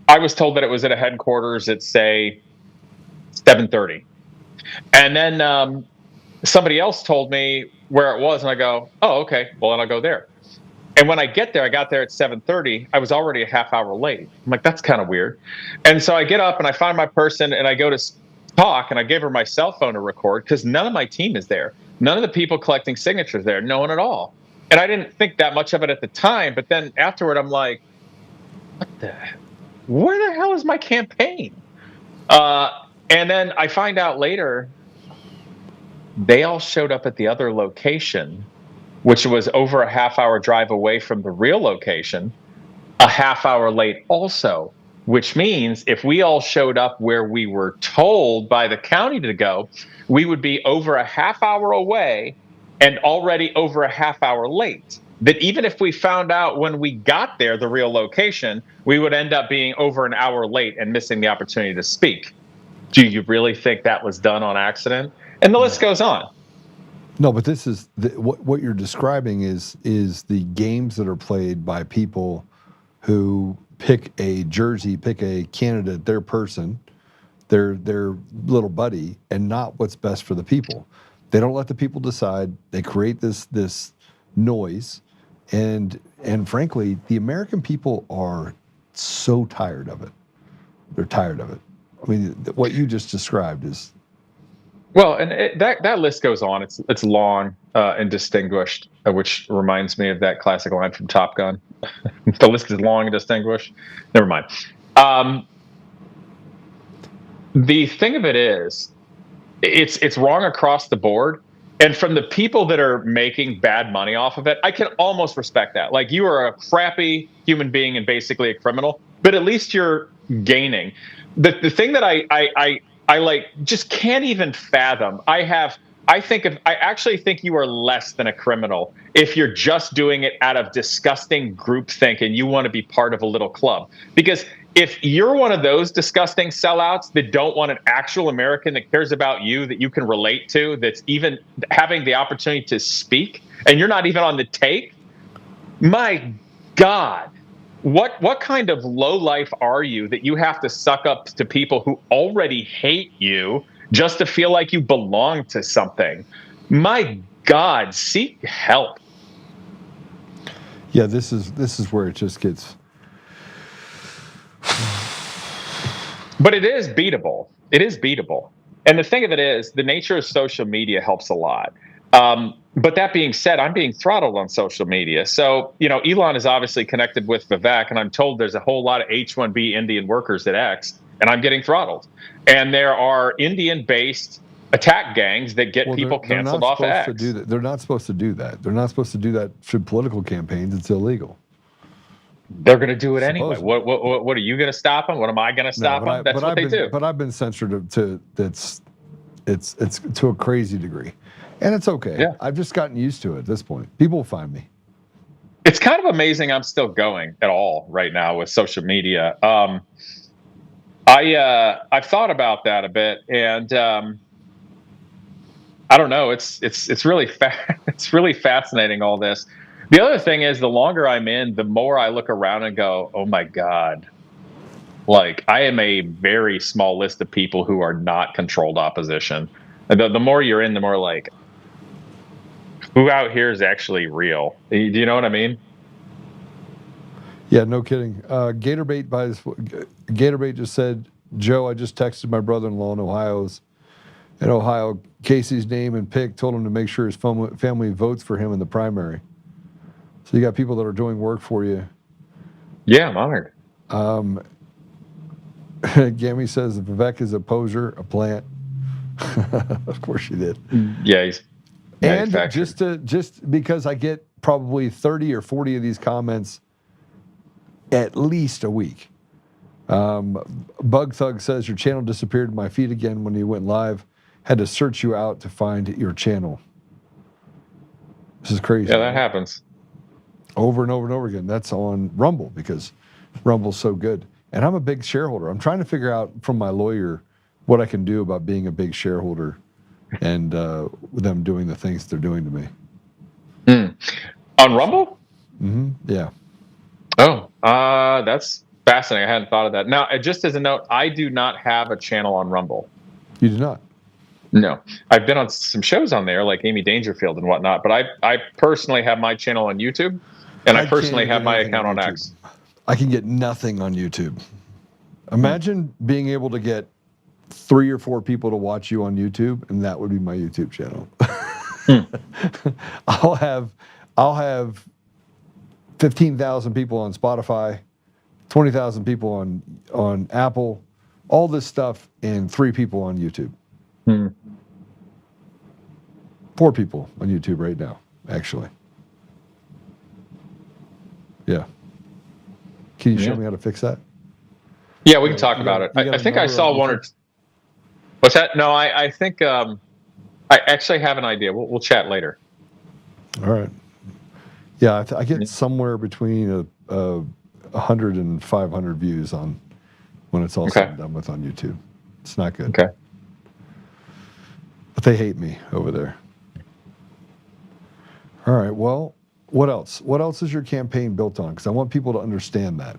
I was told that it was at a headquarters at, say, 7:30. And then somebody else told me where it was, and I go, oh, okay, well, then I'll go there. And when I got there at 7:30. I was already a half hour late. I'm like, that's kind of weird. And so I get up and I find my person and I go to talk, and I gave her my cell phone to record because none of my team is there. None of the people collecting signatures there, no one at all. And I didn't think that much of it at the time, but then afterward, I'm like, where the hell is my campaign? And then I find out later they all showed up at the other location, which was over a half-hour drive away from the real location, a half-hour late also, which means if we all showed up where we were told by the county to go, we would be over a half-hour away and already over a half-hour late. That even if we found out when we got there the real location, we would end up being over an hour late and missing the opportunity to speak. Do you really think that was done on accident? And the list goes on. No, but this is what you're describing is the games that are played by people who pick a jersey, pick a candidate, their person, their little buddy, and not what's best for the people. They don't let the people decide. They create this noise, and frankly, the American people are so tired of it. They're tired of it. I mean, what you just described is. Well, and that list goes on. It's long and distinguished, which reminds me of that classic line from Top Gun. The list is long and distinguished. Never mind. The thing of it is, it's wrong across the board. And from the people that are making bad money off of it, I can almost respect that. Like, you are a crappy human being and basically a criminal, but at least you're gaining. The thing that I like just can't even fathom. I actually think you are less than a criminal if you're just doing it out of disgusting groupthink and you want to be part of a little club. Because if you're one of those disgusting sellouts that don't want an actual American that cares about you, that you can relate to, that's even having the opportunity to speak, and you're not even on the take, my God. What kind of low life are you that you have to suck up to people who already hate you just to feel like you belong to something? My God, seek help. Yeah, this is where it just gets. But it is beatable. It is beatable. And the thing of it is, the nature of social media helps a lot. But that being said, I'm being throttled on social media. So, Elon is obviously connected with Vivek, and I'm told there's a whole lot of H-1B Indian workers at X, and I'm getting throttled. And there are Indian-based attack gangs that get people canceled off of X. They're not supposed to do that. They're not supposed to do that for political campaigns. It's illegal. They're going to do it anyway. What are you going to stop them? What am I going to stop them? That's what they do. But I've been censored to it's to a crazy degree. And it's okay. Yeah. I've just gotten used to it at this point. People will find me. It's kind of amazing I'm still going at all right now with social media. I've thought about that a bit, and I don't know. It's really it's really fascinating, all this. The other thing is, the longer I'm in, the more I look around and go, oh my God. Like, I am a very small list of people who are not controlled opposition. And the more you're in, the more like, who out here is actually real? Do you know what I mean? Yeah, no kidding. Gatorbait just said, Joe, I just texted my brother-in-law in Ohio, Casey's name and pick, told him to make sure his family votes for him in the primary. So you got people that are doing work for you. Yeah, I'm honored. Gammy says Vivek is a poser, a plant. Of course she did. Yeah, he's and just because I get probably 30 or 40 of these comments at least a week. Bug Thug says your channel disappeared in my feed again when you went live. Had to search you out to find your channel. This is crazy. Yeah, that happens. Over and over and over again. That's on Rumble because Rumble's so good. And I'm a big shareholder. I'm trying to figure out from my lawyer what I can do about being a big shareholder and them doing the things they're doing to me. On Rumble? Mm-hmm. Yeah. Oh, that's fascinating. I hadn't thought of that. Now, just as a note, I do not have a channel on Rumble. You do not? No. I've been on some shows on there, like Amy Dangerfield and whatnot, but I personally have my channel on YouTube, and I personally have my account on X. I can get nothing on YouTube. Imagine being able to get 3 or 4 people to watch you on YouTube, and that would be my YouTube channel. I'll have 15,000 people on Spotify, 20,000 people on Apple, all this stuff and 3 people on YouTube. 4 people on YouTube right now, actually. Yeah. Can you show me how to fix that? Yeah, we can talk about it. I think I saw one or two. What's that? No, I think I actually have an idea. We'll chat later. All right. Yeah, I get somewhere between 100 and 500 views on when it's all said and done with on YouTube. It's not good. Okay. But they hate me over there. All right. Well, what else? What else is your campaign built on? Because I want people to understand that.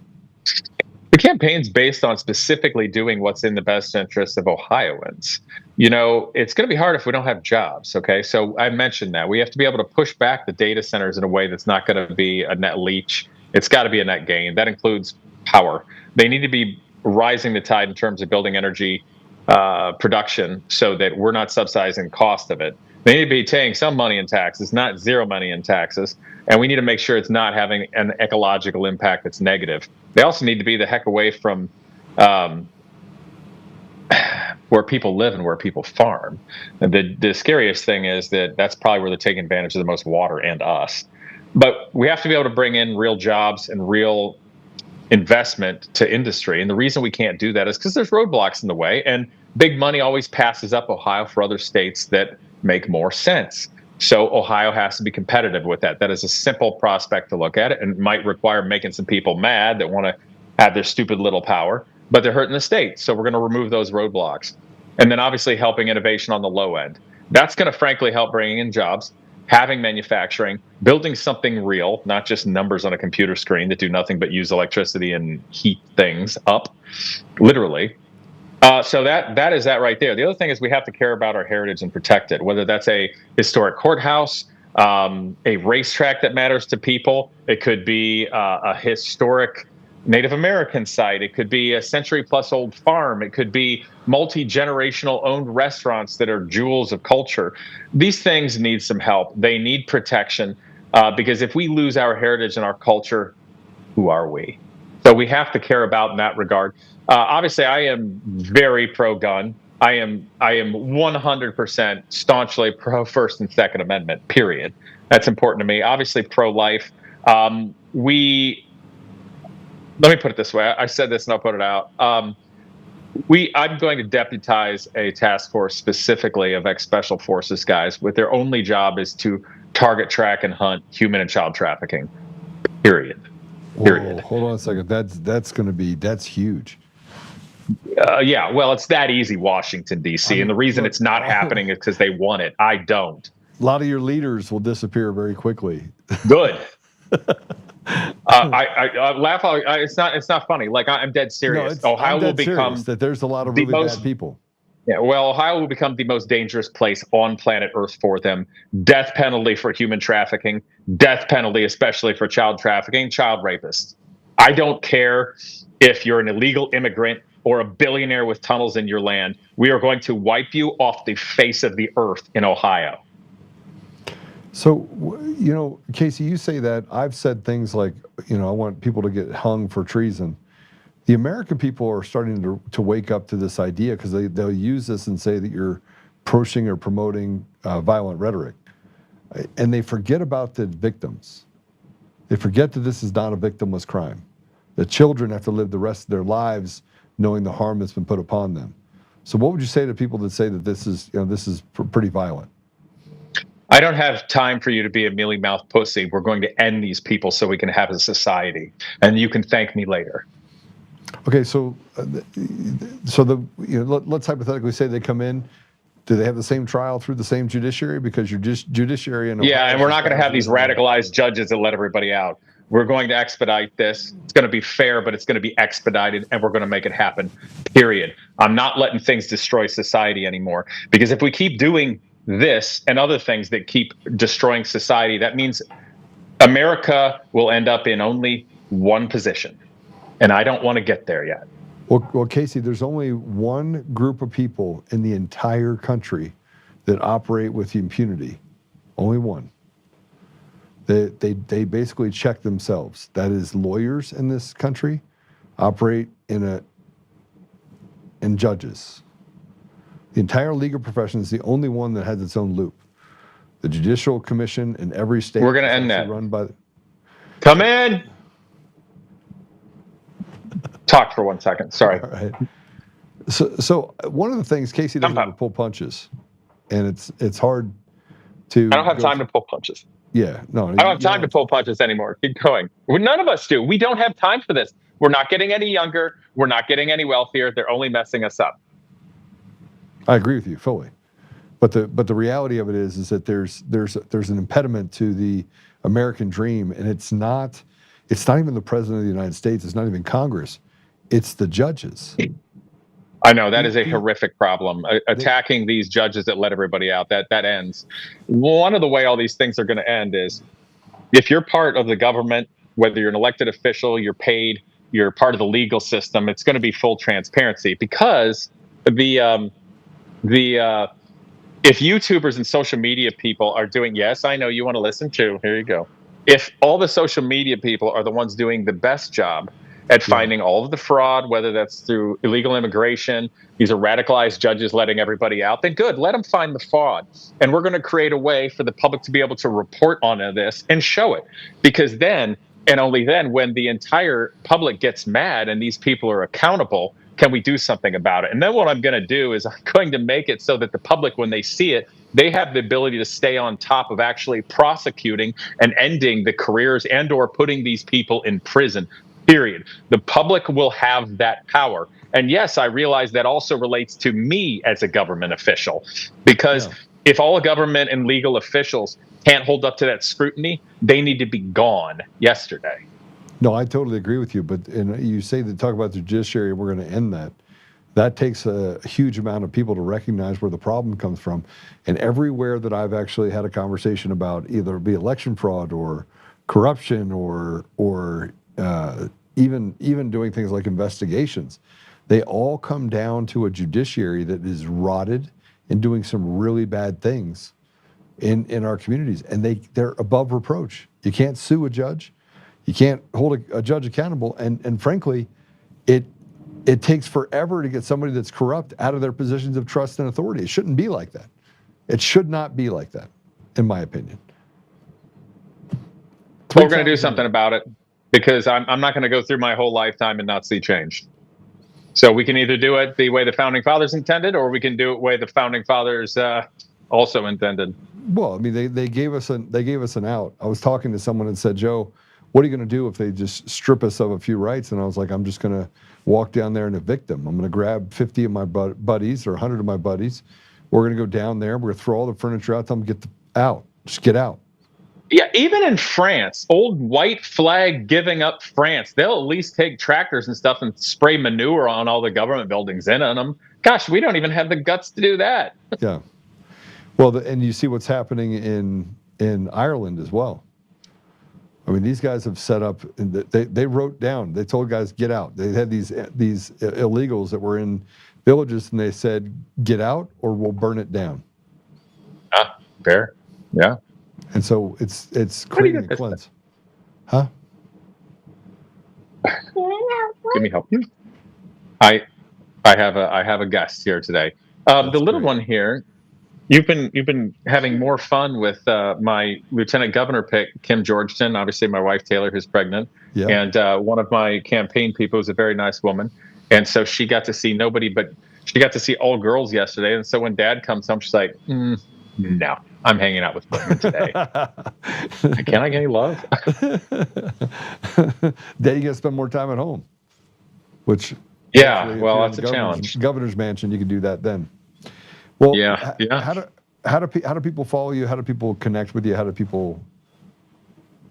The campaign's based on specifically doing what's in the best interest of Ohioans. You know, it's going to be hard if we don't have jobs, okay? So I mentioned that. We have to be able to push back the data centers in a way that's not going to be a net leach. It's got to be a net gain. That includes power. They need to be rising the tide in terms of building energy production so that we're not subsidizing the cost of it. They need to be paying some money in taxes, not zero money in taxes. And we need to make sure it's not having an ecological impact that's negative. They also need to be the heck away from where people live and where people farm. And the scariest thing is that that's probably where they're taking advantage of the most water and us. But we have to be able to bring in real jobs and real investment to industry. And the reason we can't do that is because there's roadblocks in the way. And big money always passes up Ohio for other states that make more sense. So Ohio has to be competitive with that. That is a simple prospect to look at it, and it might require making some people mad that want to have their stupid little power, but they're hurting the state. So we're going to remove those roadblocks. And then obviously helping innovation on the low end. That's going to frankly help bringing in jobs, having manufacturing, building something real, not just numbers on a computer screen that do nothing but use electricity and heat things up, literally. So that is that right there. The other thing is we have to care about our heritage and protect it, whether that's a historic courthouse, a racetrack that matters to people. It could be a historic Native American site. It could be a century-plus-old farm. It could be multi-generational owned restaurants that are jewels of culture. These things need some help. They need protection because if we lose our heritage and our culture, who are we? So we have to care about in that regard. Obviously, I am very pro-gun. I am 100% staunchly pro First and Second Amendment. Period. That's important to me. Obviously, pro-life. Let me put it this way. I said this, and I'll put it out. I'm going to deputize a task force specifically of ex-special forces guys with their only job is to target, track, and hunt human and child trafficking. Period. Whoa, hold on a second. That's huge. Yeah, well, it's that easy, Washington, D.C. And the reason it's not happening is because they want it. I don't. A lot of your leaders will disappear very quickly. Good. I laugh. It's not funny. Like I'm dead serious. No, Ohio will become that there's a lot of really bad people. Yeah, well, Ohio will become the most dangerous place on planet Earth for them. Death penalty for human trafficking, death penalty especially for child trafficking, child rapists. I don't care if you're an illegal immigrant or a billionaire with tunnels in your land. We are going to wipe you off the face of the earth in Ohio. So, you know, Casey, you say that. I've said things like, you know, I want people to get hung for treason. The American people are starting to wake up to this idea because they'll use this and say that you're pushing or promoting violent rhetoric. And they forget about the victims. They forget that this is not a victimless crime. The children have to live the rest of their lives knowing the harm that's been put upon them. So what would you say to people that say that this is pretty violent? I don't have time for you to be a mealy-mouthed pussy. We're going to end these people so we can have a society. And you can thank me later. Okay, so let's hypothetically say they come in. Do they have the same trial through the same judiciary? Because your judiciary in Ohio, yeah, and we're not going to have these radicalized judges that let everybody out. We're going to expedite this. It's going to be fair, but it's going to be expedited, and we're going to make it happen. Period. I'm not letting things destroy society anymore. Because if we keep doing this and other things that keep destroying society, that means America will end up in only one position. And I don't want to get there yet. Well, Casey, there's only one group of people in the entire country that operate with impunity. Only one. They basically check themselves. That is, lawyers in this country operate in and judges. The entire legal profession is the only one that has its own loop. The Judicial Commission in every state. We're gonna is end actually that. Run by. Come in. Talk for 1 second. Sorry. All right. So one of the things, Casey doesn't ever pull punches, and it's hard to. I don't have time to pull punches. Yeah, no. I don't have time to pull punches anymore. Keep going. None of us do. We don't have time for this. We're not getting any younger. We're not getting any wealthier. They're only messing us up. I agree with you fully, but the reality of it is that there's an impediment to the American dream, and it's not even the president of the United States. It's not even Congress. It's the judges. I know that is a horrific problem. Attacking these judges that let everybody out, that ends. One of the way all these things are going to end is if you're part of the government, whether you're an elected official, you're paid, you're part of the legal system, it's going to be full transparency, because if YouTubers and social media people are doing, yes, I know you want to listen to, here you go. If all the social media people are the ones doing the best job at finding all of the fraud, whether that's through illegal immigration, these are radicalized judges letting everybody out, then good, let them find the fraud. And we're going to create a way for the public to be able to report on this and show it. Because then, and only then, when the entire public gets mad and these people are accountable, can we do something about it? And then what I'm going to do is I'm going to make it so that the public, when they see it, they have the ability to stay on top of actually prosecuting and ending the careers and or putting these people in prison. Period. The public will have that power. And yes, I realize that also relates to me as a government official, because if all government and legal officials can't hold up to that scrutiny, they need to be gone yesterday. No, I totally agree with you. But you say that talk about the judiciary, we're going to end that. That takes a huge amount of people to recognize where the problem comes from. And everywhere that I've actually had a conversation about either be election fraud or corruption or even doing things like investigations, they all come down to a judiciary that is rotted and doing some really bad things in our communities, and they're above reproach. You can't sue a judge, you can't hold a judge accountable, and frankly, it takes forever to get somebody that's corrupt out of their positions of trust and authority. It shouldn't be like that. It should not be like that, in my opinion. We're going to do something about it, because I'm not going to go through my whole lifetime and not see change. So we can either do it the way the founding fathers intended, or we can do it the way the founding fathers also intended. Well, I mean, they gave us an out. I was talking to someone and said, Joe, what are you going to do if they just strip us of a few rights? And I was like, I'm just going to walk down there and evict them. I'm going to grab 50 of my buddies or 100 of my buddies. We're going to go down there. We're going to throw all the furniture out. Tell them get out. Just get out. Yeah, even in France, old white flag giving up France, they'll at least take tractors and stuff and spray manure on all the government buildings in on them. Gosh, we don't even have the guts to do that. Yeah. Well, and you see what's happening in Ireland as well. I mean, these guys have set up. They wrote down. They told guys get out. They had these illegals that were in villages, and they said get out or we'll burn it down. Ah, fair. Yeah. And so it's creating a cleanse. Huh? Let me help you. I have a guest here today. The little one here. You've been having more fun with my lieutenant governor pick, Kim Georgeton. Obviously, my wife Taylor, who's pregnant, and one of my campaign people is a very nice woman, and so she got to see she got to see all girls yesterday. And so when Dad comes home, she's like, "No, I'm hanging out with women today. Can I get any love?" Then you got to spend more time at home, which well, that's a challenge. Governor's mansion, you can do that then. Well, how do people follow you? How do people connect with you? How do people?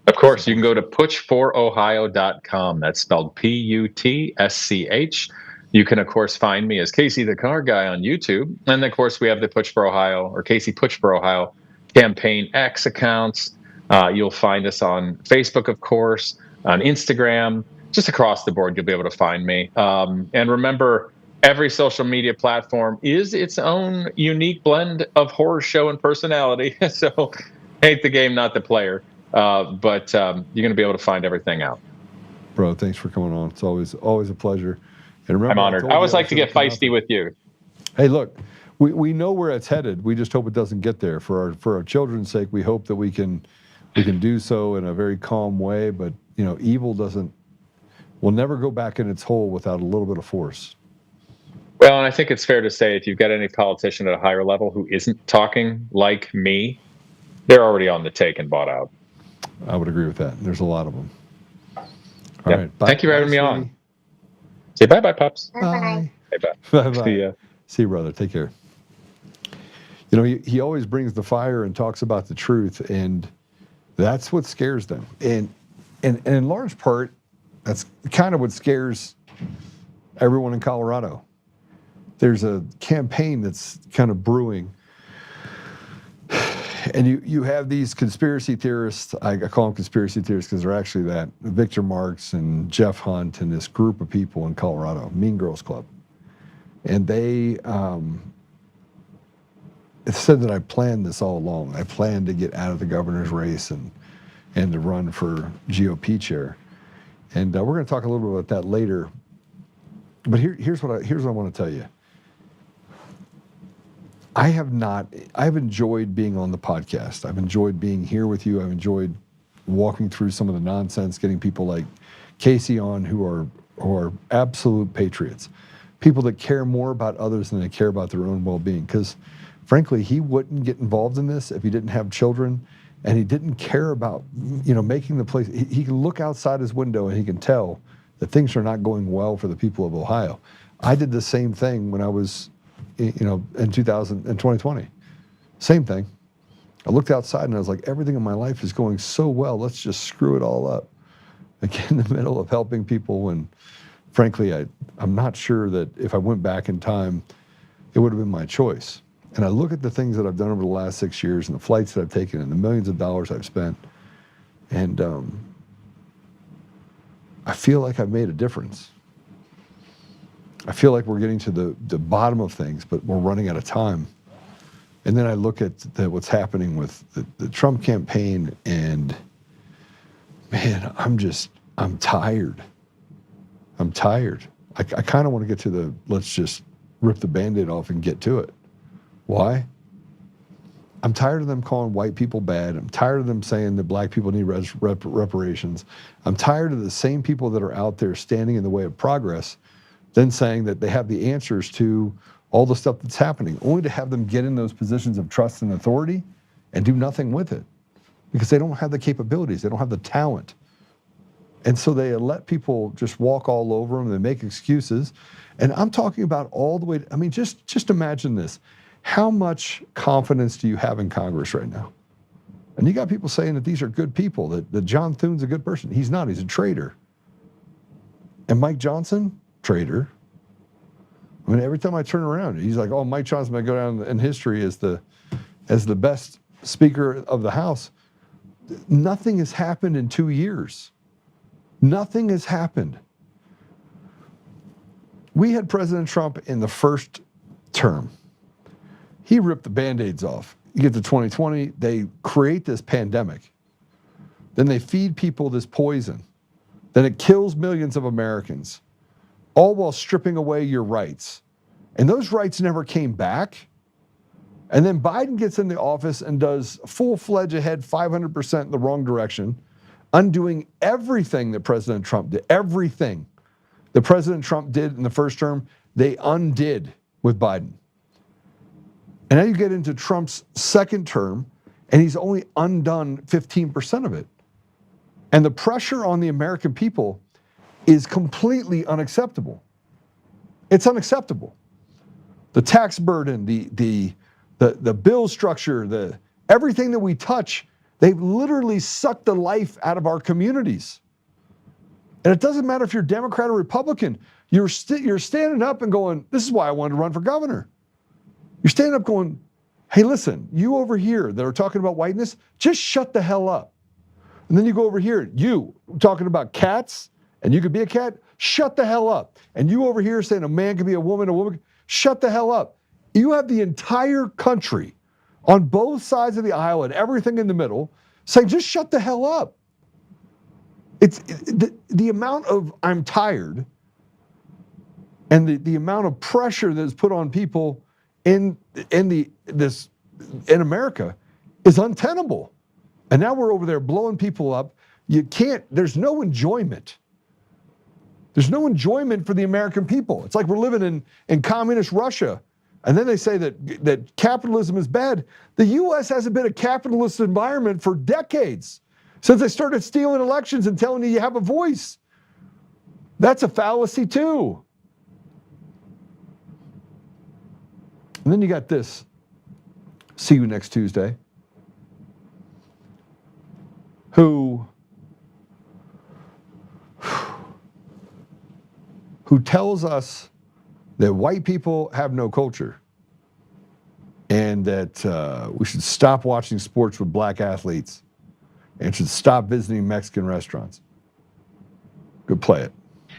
Of course, you can go to putschforohio.com. That's spelled Putsch. You can, of course, find me as Casey the Car Guy on YouTube. And, of course, we have the Putsch for Ohio or Casey Putsch for Ohio Campaign X accounts. You'll find us on Facebook, of course, on Instagram. Just across the board, you'll be able to find me. And remember, every social media platform is its own unique blend of horror show and personality. So hate the game, not the player. But you're going to be able to find everything out. Bro, thanks for coming on. It's always a pleasure. And remember, I'm honored. told I you always like was to gonna get come out feisty there. with you. Hey, look, we know where it's headed. We just hope it doesn't get there. For our children's sake, we hope that we can do so in a very calm way. But evil will never go back in its hole without a little bit of force. Well, and I think it's fair to say if you've got any politician at a higher level who isn't talking like me, they're already on the take and bought out. I would agree with that. There's a lot of them. All Yeah. right. Bye, Thank you for having me sweetie. on. Say bye-bye, Pops. Bye. Hey, bye. Bye-bye. See ya. See you, brother. Take care. He always brings the fire and talks about the truth, and that's what scares them. And in large part, that's kind of what scares everyone in Colorado. There's a campaign that's kind of brewing, and you have these conspiracy theorists. I call them conspiracy theorists because they're actually that. Victor Marx and Jeff Hunt and this group of people in Colorado, Mean Girls Club. And they said that I planned this all along. I planned to get out of the governor's race and to run for GOP chair. And we're going to talk a little bit about that later. But here's what I want to tell you. I've enjoyed being on the podcast. I've enjoyed being here with you. I've enjoyed walking through some of the nonsense, getting people like Casey on who are absolute patriots, people that care more about others than they care about their own well-being. Because frankly, he wouldn't get involved in this if he didn't have children, and he didn't care about making the place. He can look outside his window and he can tell that things are not going well for the people of Ohio. I did the same thing when I was in 2020. Same thing. I looked outside and I was like, everything in my life is going so well. Let's just screw it all up. I get in the middle of helping people, and frankly, I'm not sure that if I went back in time, it would have been my choice. And I look at the things that I've done over the last 6 years and the flights that I've taken and the millions of dollars I've spent, and I feel like I've made a difference. I feel like we're getting to the bottom of things, but we're running out of time. And then I look at what's happening with the Trump campaign, and man, I'm tired. I'm tired. I kind of want to get to let's just rip the Band-Aid off and get to it. Why? I'm tired of them calling white people bad. I'm tired of them saying that black people need reparations. I'm tired of the same people that are out there standing in the way of progress, then saying that they have the answers to all the stuff that's happening, only to have them get in those positions of trust and authority and do nothing with it because they don't have the capabilities, they don't have the talent. And so they let people just walk all over them, they make excuses. And I'm talking about all the way, just imagine this. How much confidence do you have in Congress right now? And you got people saying that these are good people, that John Thune's a good person. He's not, he's a traitor. And Mike Johnson, traitor. Every time I turn around, he's like, oh, Mike Johnson might go down in history as the best Speaker of the House. Nothing has happened in 2 years. Nothing has happened. We had President Trump in the first term. He ripped the Band-Aids off. You get to 2020, they create this pandemic. Then they feed people this poison. Then it kills millions of Americans, all while stripping away your rights. And those rights never came back. And then Biden gets in the office and does full-fledged ahead 500% in the wrong direction, undoing everything that President Trump did. Everything that President Trump did in the first term, they undid with Biden. And now you get into Trump's second term, and he's only undone 15% of it. And the pressure on the American people is completely unacceptable. It's unacceptable. The tax burden, the bill structure, everything that we touch, they've literally sucked the life out of our communities. And it doesn't matter if you're Democrat or Republican, you're standing up and going, this is why I wanted to run for governor. You're standing up going, hey, listen, you over here that are talking about whiteness, just shut the hell up. And then you go over here, you talking about cats, and you could be a cat, shut the hell up. And you over here saying a man could be a woman, shut the hell up. You have the entire country on both sides of the aisle and everything in the middle saying, just shut the hell up. The amount of I'm tired And the amount of pressure that is put on people in America is untenable. And now we're over there blowing people up. There's no enjoyment. There's no enjoyment for the American people. It's like we're living in communist Russia. And then they say that capitalism is bad. The U.S. hasn't been a capitalist environment for decades, since they started stealing elections and telling you have a voice. That's a fallacy too. And then you got this. See you next Tuesday. Who tells us that white people have no culture and that we should stop watching sports with black athletes and should stop visiting Mexican restaurants. Good, play it.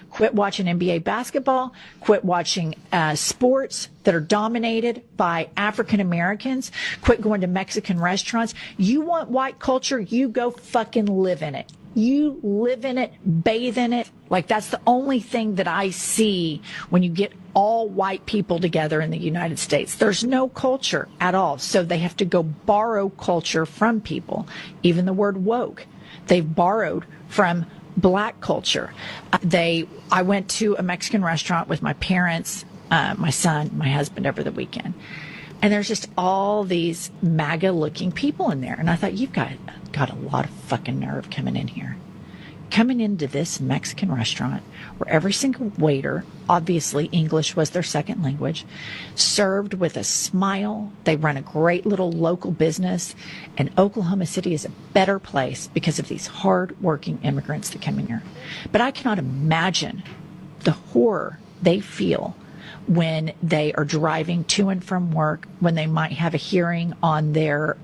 Quit watching NBA basketball. Quit watching sports that are dominated by African Americans. Quit going to Mexican restaurants. You want white culture? You go fucking live in it. You live in it, bathe in it. Like, that's the only thing that I see when you get all white people together in the United States. There's no culture at all. So they have to go borrow culture from people. Even the word woke, they've borrowed from black culture. I went to a Mexican restaurant with my parents, my son, my husband over the weekend. And there's just all these MAGA looking people in there. And I thought, you've got a lot of fucking nerve coming in here. Coming into this Mexican restaurant where every single waiter, obviously English was their second language, served with a smile. They run a great little local business. And Oklahoma City is a better place because of these hard-working immigrants that come in here. But I cannot imagine the horror they feel when they are driving to and from work, when they might have a hearing on their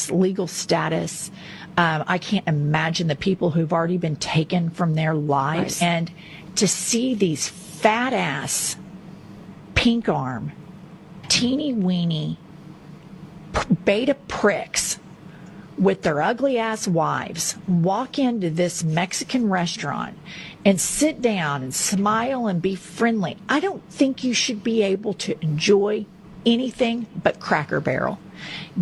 legal status. I can't imagine the people who've already been taken from their lives. Right. And to see these fat ass, pink arm, teeny weeny, beta pricks with their ugly ass wives walk into this Mexican restaurant and sit down and smile and be friendly. I don't think you should be able to enjoy anything but Cracker Barrel.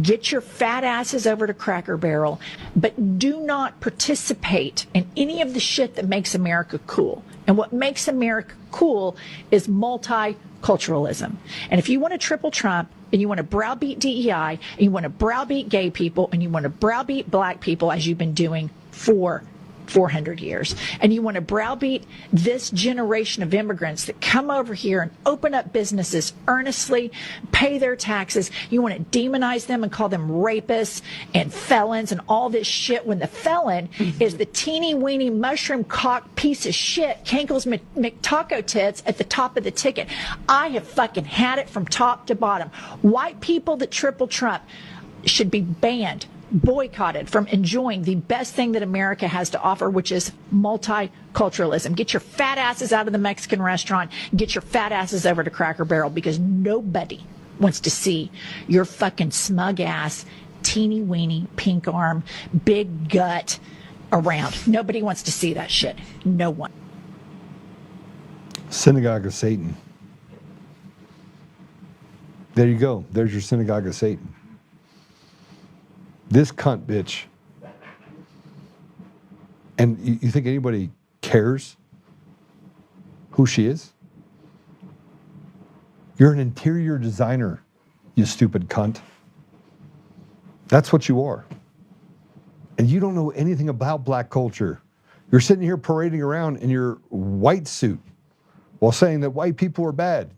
Get your fat asses over to Cracker Barrel, but do not participate in any of the shit that makes America cool. And what makes America cool is multiculturalism. And if you want to triple Trump, and you want to browbeat DEI, and you want to browbeat gay people, and you want to browbeat black people, as you've been doing for 400 years, and you want to browbeat this generation of immigrants that come over here and open up businesses earnestly, pay their taxes, you want to demonize them and call them rapists and felons and all this shit, when the felon is the teeny weeny mushroom cock piece of shit, Cankle's McTaco tits at the top of the ticket. I have fucking had it from top to bottom. White people that triple Trump should be banned, boycotted from enjoying the best thing that America has to offer, which is multiculturalism. Get your fat asses out of the Mexican restaurant. Get your fat asses over to Cracker Barrel, because nobody wants to see your fucking smug ass, teeny weeny, pink arm, big gut around. Nobody wants to see that shit. No one. Synagogue of Satan. There you go. There's your synagogue of Satan. This cunt bitch. And you think anybody cares who she is? You're an interior designer, you stupid cunt. That's what you are. And you don't know anything about black culture. You're sitting here parading around in your white suit while saying that white people are bad.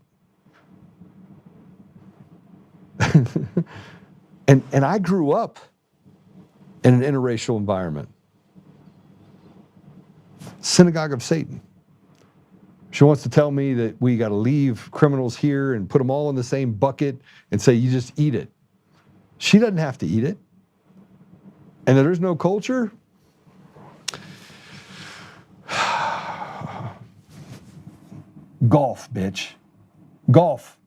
And I grew up in an interracial environment. Synagogue of Satan. She wants to tell me that we got to leave criminals here and put them all in the same bucket and say, you just eat it. She doesn't have to eat it. And that there's no culture? Golf, bitch. Golf.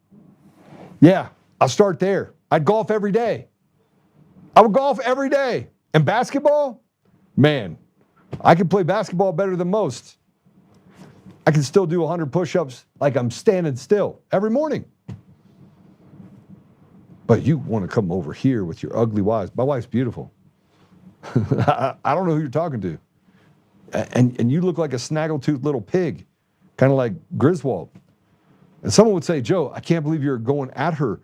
Yeah, I'll start there. I'd golf every day. I would golf every day. And basketball? Man, I can play basketball better than most. I can still do 100 push-ups like I'm standing still every morning. But you want to come over here with your ugly wives. My wife's beautiful. I don't know who you're talking to. And you look like a snaggletooth little pig, kind of like Griswold. And someone would say, Joe, I can't believe you're going at her.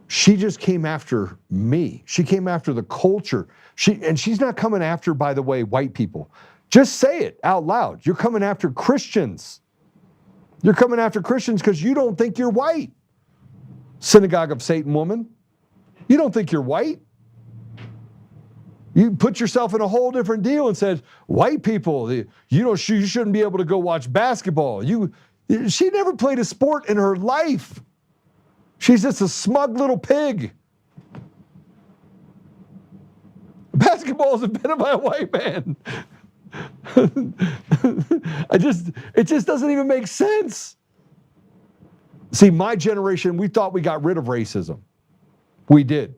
She just came after me. She came after the culture. And she's not coming after, by the way, white people. Just say it out loud. You're coming after Christians. You're coming after Christians because you don't think you're white. Synagogue of Satan woman. You don't think you're white. You put yourself in a whole different deal and said, white people, you shouldn't be able to go watch basketball. She never played a sport in her life. She's just a smug little pig. Basketball is invented by a white man. It just doesn't even make sense. See, my generation, we thought we got rid of racism. We did.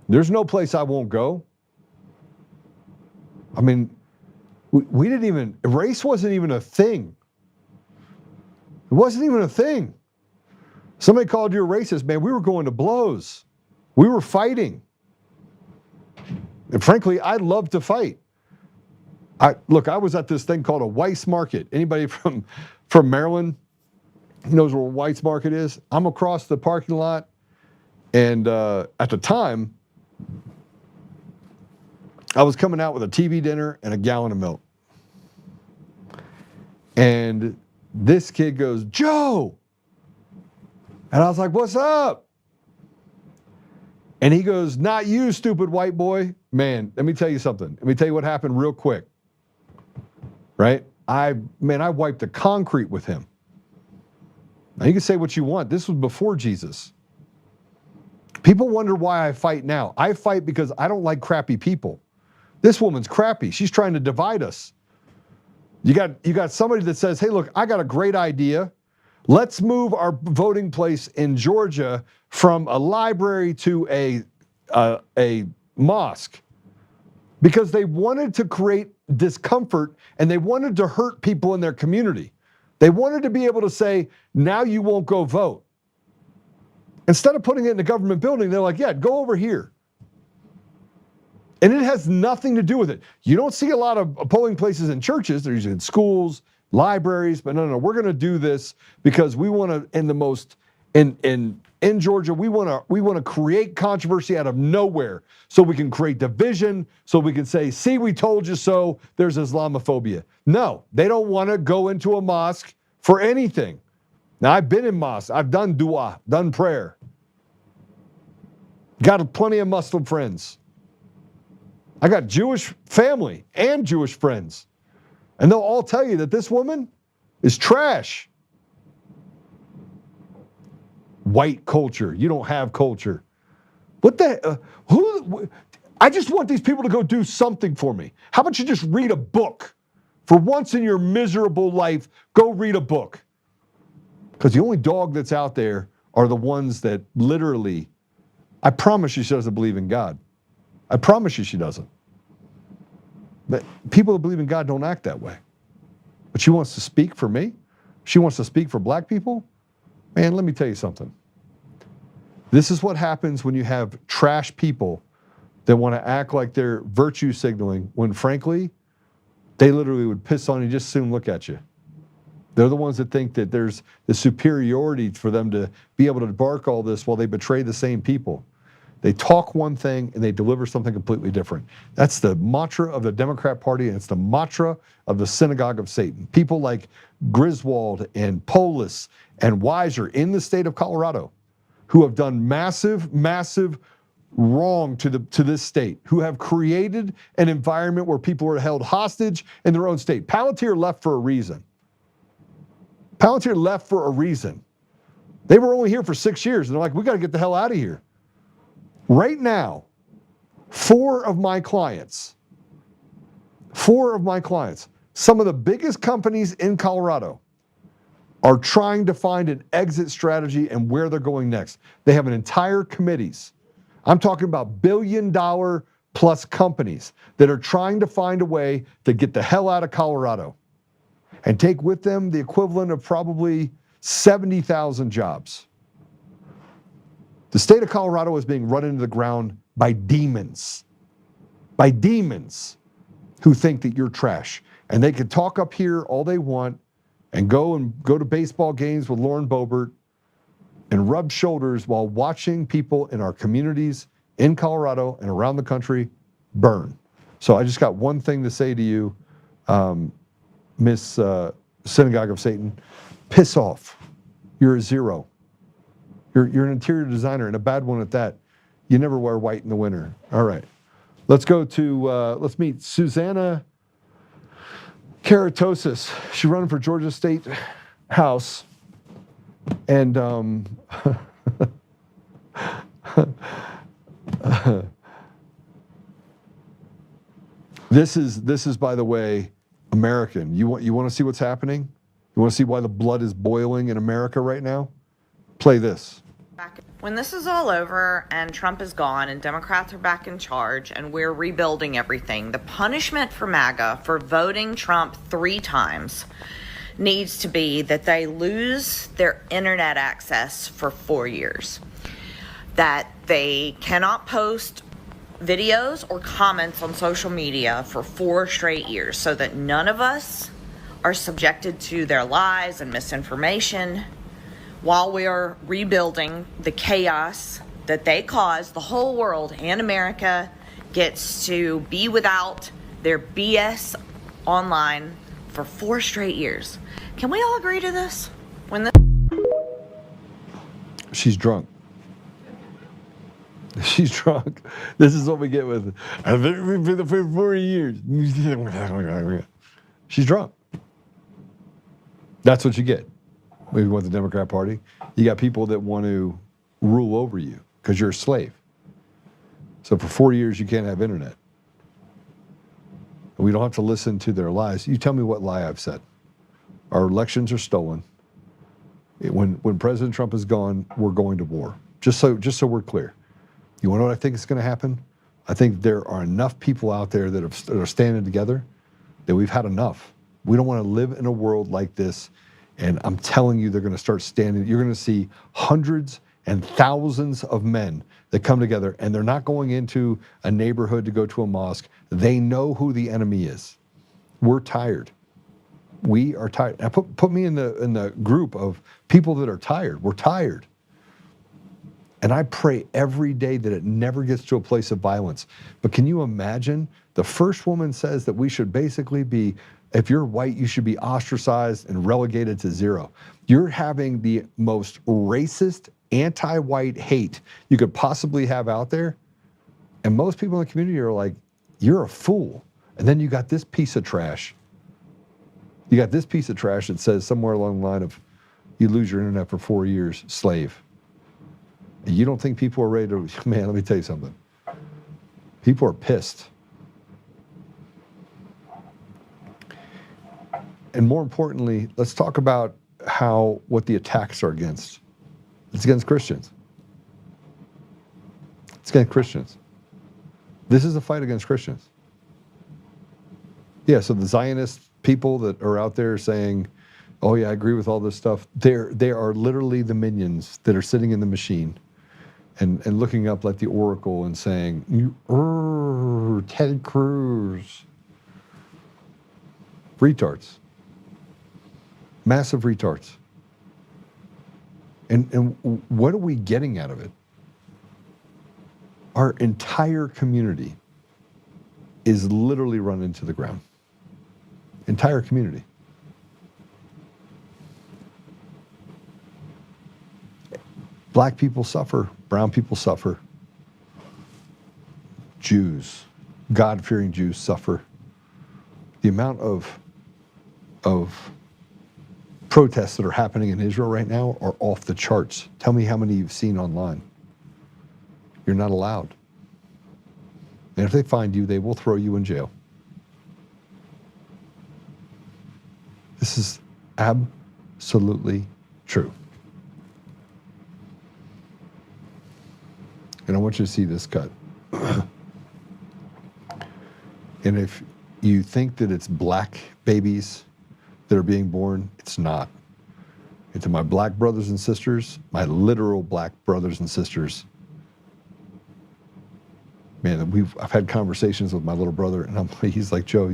There's no place I won't go. I mean, we didn't even, race wasn't even a thing. It wasn't even a thing. Somebody called you a racist, man, we were going to blows. We were fighting. And frankly, I love to fight. I was at this thing called a Weiss Market. Anybody from Maryland knows where Weiss Market is? I'm across the parking lot, and at the time, I was coming out with a TV dinner and a gallon of milk. And this kid goes, Joe! And I was like, what's up? And he goes, not you, stupid white boy. Man, let me tell you something. Let me tell you what happened real quick. Right? I wiped the concrete with him. Now you can say what you want. This was before Jesus. People wonder why I fight now. I fight because I don't like crappy people. This woman's crappy. She's trying to divide us. You got somebody that says, hey, look, I got a great idea. Let's move our voting place in Georgia from a library to a mosque. Because they wanted to create discomfort and they wanted to hurt people in their community. They wanted to be able to say, now you won't go vote. Instead of putting it in the government building, they're like, yeah, go over here. And it has nothing to do with it. You don't see a lot of polling places in churches. They're usually in schools, libraries, but no, we're going to do this because we want to, in Georgia, we want to create controversy out of nowhere so we can create division, so we can say, see, we told you so, there's Islamophobia. No, they don't want to go into a mosque for anything. Now, I've been in mosques. I've done dua, done prayer. Got plenty of Muslim friends. I got Jewish family and Jewish friends. And they'll all tell you that this woman is trash. White culture. You don't have culture. What the, I just want these people to go do something for me. How about you just read a book? For once in your miserable life, go read a book. Because the only dog that's out there are the ones that literally, I promise you she doesn't believe in God. I promise you she doesn't. But people that believe in God don't act that way. But she wants to speak for me. She wants to speak for black people. Man, let me tell you something. This is what happens when you have trash people that want to act like they're virtue signaling when frankly, they literally would piss on you just soon look at you. They're the ones that think that there's the superiority for them to be able to bark all this while they betray the same people. They talk one thing and they deliver something completely different. That's the mantra of the Democrat Party, and it's the mantra of the synagogue of Satan. People like Griswold and Polis and Weiser in the state of Colorado who have done massive, massive wrong to this state, who have created an environment where people are held hostage in their own state. Palantir left for a reason. Palantir left for a reason. They were only here for 6 years, and they're like, we got to get the hell out of here. Right now, 4 of my clients, some of the biggest companies in Colorado are trying to find an exit strategy and where they're going next. They have an entire committees. I'm talking about $1 billion plus companies that are trying to find a way to get the hell out of Colorado and take with them the equivalent of probably 70,000 jobs. The state of Colorado is being run into the ground by demons who think that you're trash. And they can talk up here all they want and go to baseball games with Lauren Boebert and rub shoulders while watching people in our communities in Colorado and around the country burn. So I just got one thing to say to you, Miss Synagogue of Satan. Piss off. You're a zero. You're an interior designer, and a bad one at that. You never wear white in the winter. All right. Let's go to, let's meet Susanna Karatosis. She's running for Georgia State House. And this is, by the way, American. You want to see what's happening? You want to see why the blood is boiling in America right now? Play this. When this is all over and Trump is gone and Democrats are back in charge and we're rebuilding everything, the punishment for MAGA for voting Trump 3 times needs to be that they lose their internet access for 4 years, that they cannot post videos or comments on social media for 4 straight years, so that none of us are subjected to their lies and misinformation while we are rebuilding the chaos that they caused. The whole world and America gets to be without their BS online for 4 straight years. Can we all agree to this? She's drunk. She's drunk. This is what we get with, I've been for the 4 years. She's drunk. That's what you get. Maybe with the Democrat Party. You got people that want to rule over you because you're a slave. So for 4 years, you can't have internet. We don't have to listen to their lies. You tell me what lie I've said. Our elections are stolen. When President Trump is gone, we're going to war. Just so we're clear. You want to know what I think is going to happen? I think there are enough people out there that are standing together that we've had enough. We don't want to live in a world like this. And I'm telling you, they're going to start standing. You're going to see hundreds and thousands of men that come together, and they're not going into a neighborhood to go to a mosque. They know who the enemy is. We're tired. We are tired. Now put me in the group of people that are tired. We're tired. And I pray every day that it never gets to a place of violence. But can you imagine? The first woman says that we should basically be, if you're white, you should be ostracized and relegated to 0. You're having the most racist, anti-white hate you could possibly have out there. And most people in the community are like, you're a fool. And then you got this piece of trash. You got this piece of trash that says somewhere along the line of, you lose your internet for 4 years, slave. And you don't think people are ready to, man, let me tell you something. People are pissed. And more importantly, let's talk about what the attacks are against. It's against Christians. It's against Christians. This is a fight against Christians. Yeah, so the Zionist people that are out there saying, oh yeah, I agree with all this stuff, they are literally the minions that are sitting in the machine and looking up like the oracle and saying, Ted Cruz. Retards. Massive retards. And what are we getting out of it? Our entire community is literally run into the ground. Entire community. Black people suffer. Brown people suffer. Jews, God-fearing Jews suffer. The amount of protests that are happening in Israel right now are off the charts. Tell me how many you've seen online. You're not allowed. And if they find you, they will throw you in jail. This is absolutely true. And I want you to see this cut. And if you think that it's black babies that are being born, it's not. And to my black brothers and sisters, my literal black brothers and sisters, man, I've had conversations with my little brother, and he's like, Joe,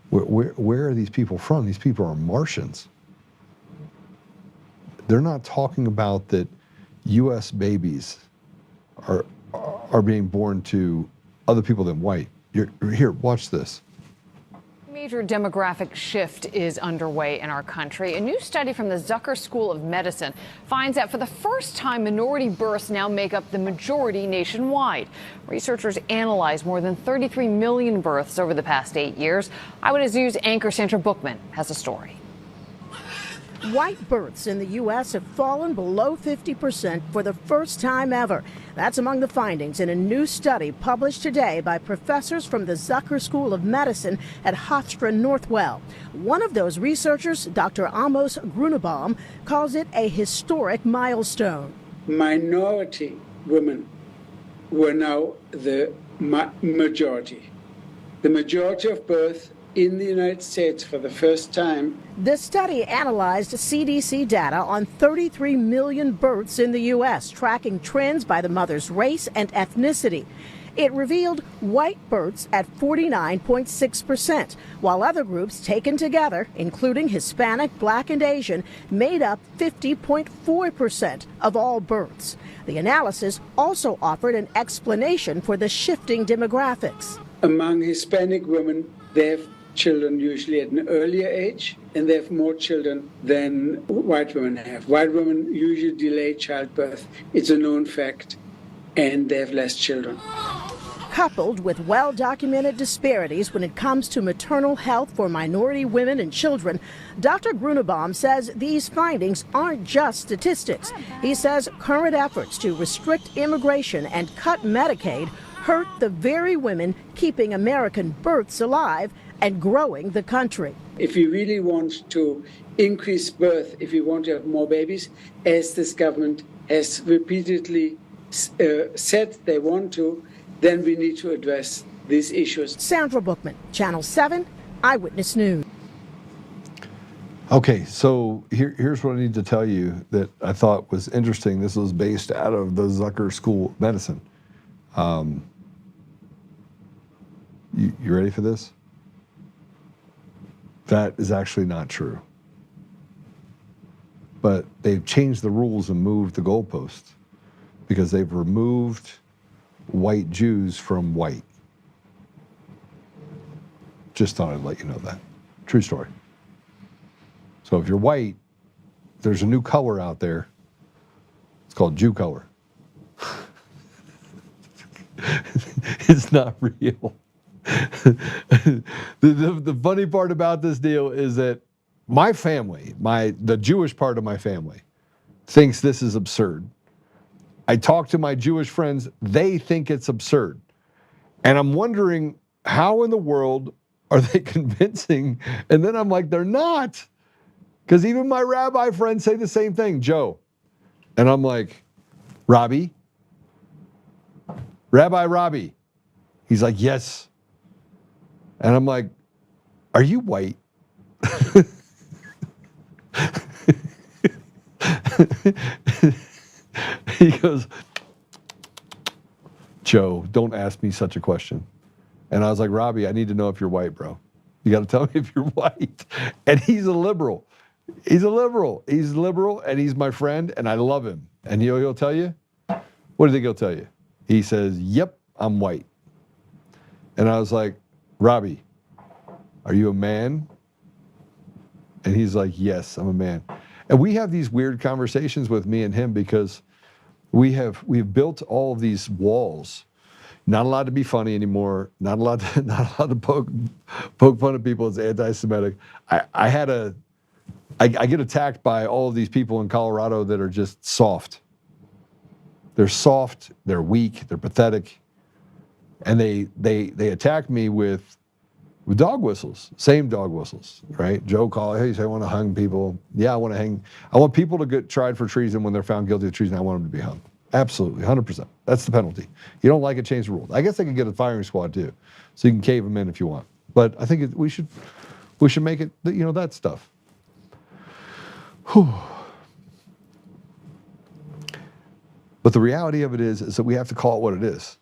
where are these people from? These people are Martians. They're not talking about that U.S. babies are being born to other people than white. Here, watch this. Major demographic shift is underway in our country. A new study from the Zucker School of Medicine finds that for the first time, minority births now make up the majority nationwide. Researchers analyzed more than 33 million births over the past 8 years. Eyewitness News anchor Sandra Bookman has a story. White births in the U.S. have fallen below 50% for the first time ever. That's among the findings in a new study published today by professors from the Zucker School of Medicine at Hofstra Northwell. One of those researchers, Dr. Amos Grunebaum, calls it a historic milestone. Minority women were now the majority. The majority of births in the United States for the first time. The study analyzed CDC data on 33 million births in the U.S., tracking trends by the mother's race and ethnicity. It revealed white births at 49.6%, while other groups taken together, including Hispanic, Black, and Asian, made up 50.4% of all births. The analysis also offered an explanation for the shifting demographics. Among Hispanic women, they have children usually at an earlier age, and they have more children than white women have. White women usually delay childbirth. It's a known fact, and they have less children. Coupled with well-documented disparities when it comes to maternal health for minority women and children, Dr. Grunebaum says these findings aren't just statistics. He says current efforts to restrict immigration and cut Medicaid hurt the very women keeping American births alive and growing the country. If you really want to increase birth, if you want to have more babies, as this government has repeatedly said they want to, then we need to address these issues. Sandra Bookman, Channel 7, Eyewitness News. Okay, so here's what I need to tell you that I thought was interesting. This was based out of the Zucker School of Medicine. You ready for this? That is actually not true. But they've changed the rules and moved the goalposts because they've removed white Jews from white. Just thought I'd let you know that. True story. So if you're white, there's a new color out there. It's called Jew color. It's not real. The funny part about this deal is that my family, the Jewish part of my family, thinks this is absurd. I talk to my Jewish friends, they think it's absurd. And I'm wondering, how in the world are they convincing? And then I'm like, they're not. Because even my rabbi friends say the same thing, Joe. And I'm like, Rabbi? Rabbi Robbie. He's like, yes. And I'm like, are you white? He goes, Joe, don't ask me such a question. And I was like, Robbie, I need to know if you're white, bro. You got to tell me if you're white. And he's a liberal. He's a liberal. He's liberal, and he's my friend, and I love him. And he'll tell you? What do you think he'll tell you? He says, yep, I'm white. And I was like, Robbie, are you a man? And he's like, yes, I'm a man. And we have these weird conversations with me and him because we've built all of these walls. Not allowed to be funny anymore. Not allowed to poke fun at people as anti-Semitic. I get attacked by all of these people in Colorado that are just soft. They're soft, they're weak, they're pathetic. And they attack me with dog whistles, same dog whistles, right? Joe called, hey, I want to hang people. Yeah, I want to hang. I want people to get tried for treason when they're found guilty of treason. I want them to be hung. Absolutely, 100%. That's the penalty. You don't like it, change the rules. I guess they could get a firing squad too, so you can cave them in if you want. But I think we should make it, that stuff. Whew. But the reality of it is that we have to call it what it is.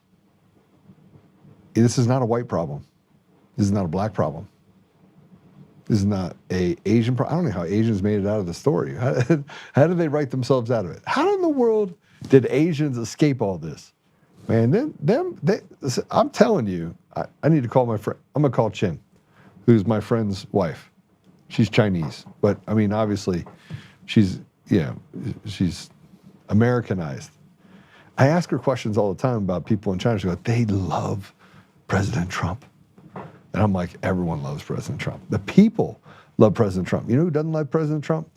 This is not a white problem. This is not a black problem. This is not a Asian problem. I don't know how Asians made it out of the story. How did they write themselves out of it? How in the world did Asians escape all this? Man, I'm telling you, I need to call my friend. I'm going to call Chin, who's my friend's wife. She's Chinese, but I mean, obviously, she's Americanized. I ask her questions all the time about people in China. She goes, they love President Trump. And I'm like, everyone loves President Trump. The people love President Trump. You know who doesn't like President Trump?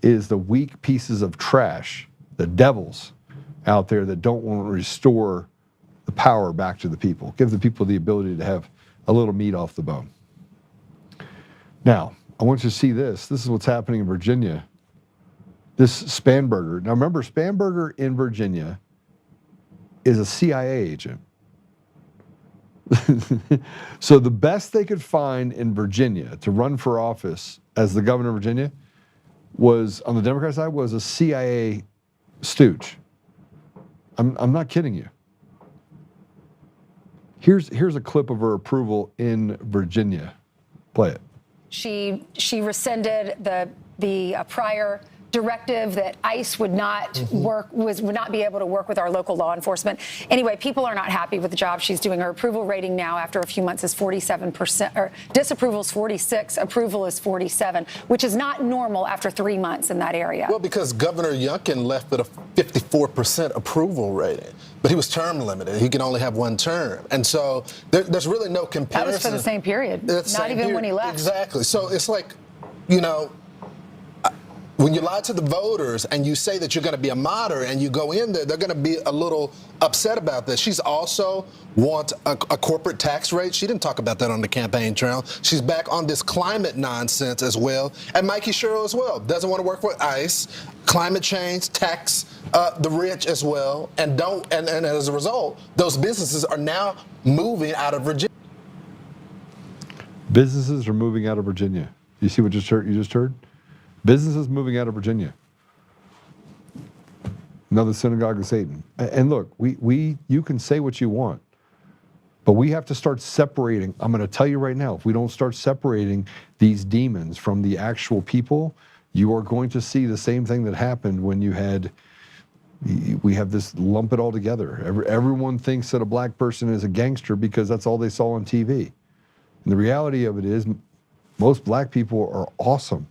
Is the weak pieces of trash, the devils out there that don't want to restore the power back to the people. Give the people the ability to have a little meat off the bone. Now, I want you to see this. This is what's happening in Virginia. This Spanberger. Now remember, Spanberger in Virginia is a CIA agent. So the best they could find in Virginia to run for office as the governor of Virginia was, on the Democrat side, was a CIA stooge. I'm not kidding you. Here's a clip of her approval in Virginia. Play it. She rescinded the prior directive that ICE would not would not be able to work with our local law enforcement. Anyway, people are not happy with the job she's doing. Her approval rating now after a few months is 47%, or disapproval is 46, approval is 47, which is not normal after 3 months in that area. Well, because Governor Youngkin left with a 54% approval rating, but he was term limited. He can only have one term. And so there's really no comparison. That was for the same period, not even when he left. Exactly. So it's like, when you lie to the voters and you say that you're going to be a moderate and you go in there, they're going to be a little upset about this. She's also want a corporate tax rate. She didn't talk about that on the campaign trail. She's back on this climate nonsense as well. And Mikey Sherrill as well. Doesn't want to work for ICE, climate change, tax the rich as well. And as a result, those businesses are now moving out of Virginia. Businesses are moving out of Virginia. You see what you just heard? Businesses moving out of Virginia. Another synagogue of Satan. And look, you can say what you want, but we have to start separating. I'm going to tell you right now, if we don't start separating these demons from the actual people, you are going to see the same thing that happened when we have this lump it all together. Everyone thinks that a black person is a gangster because that's all they saw on TV. And the reality of it is, most black people are awesome.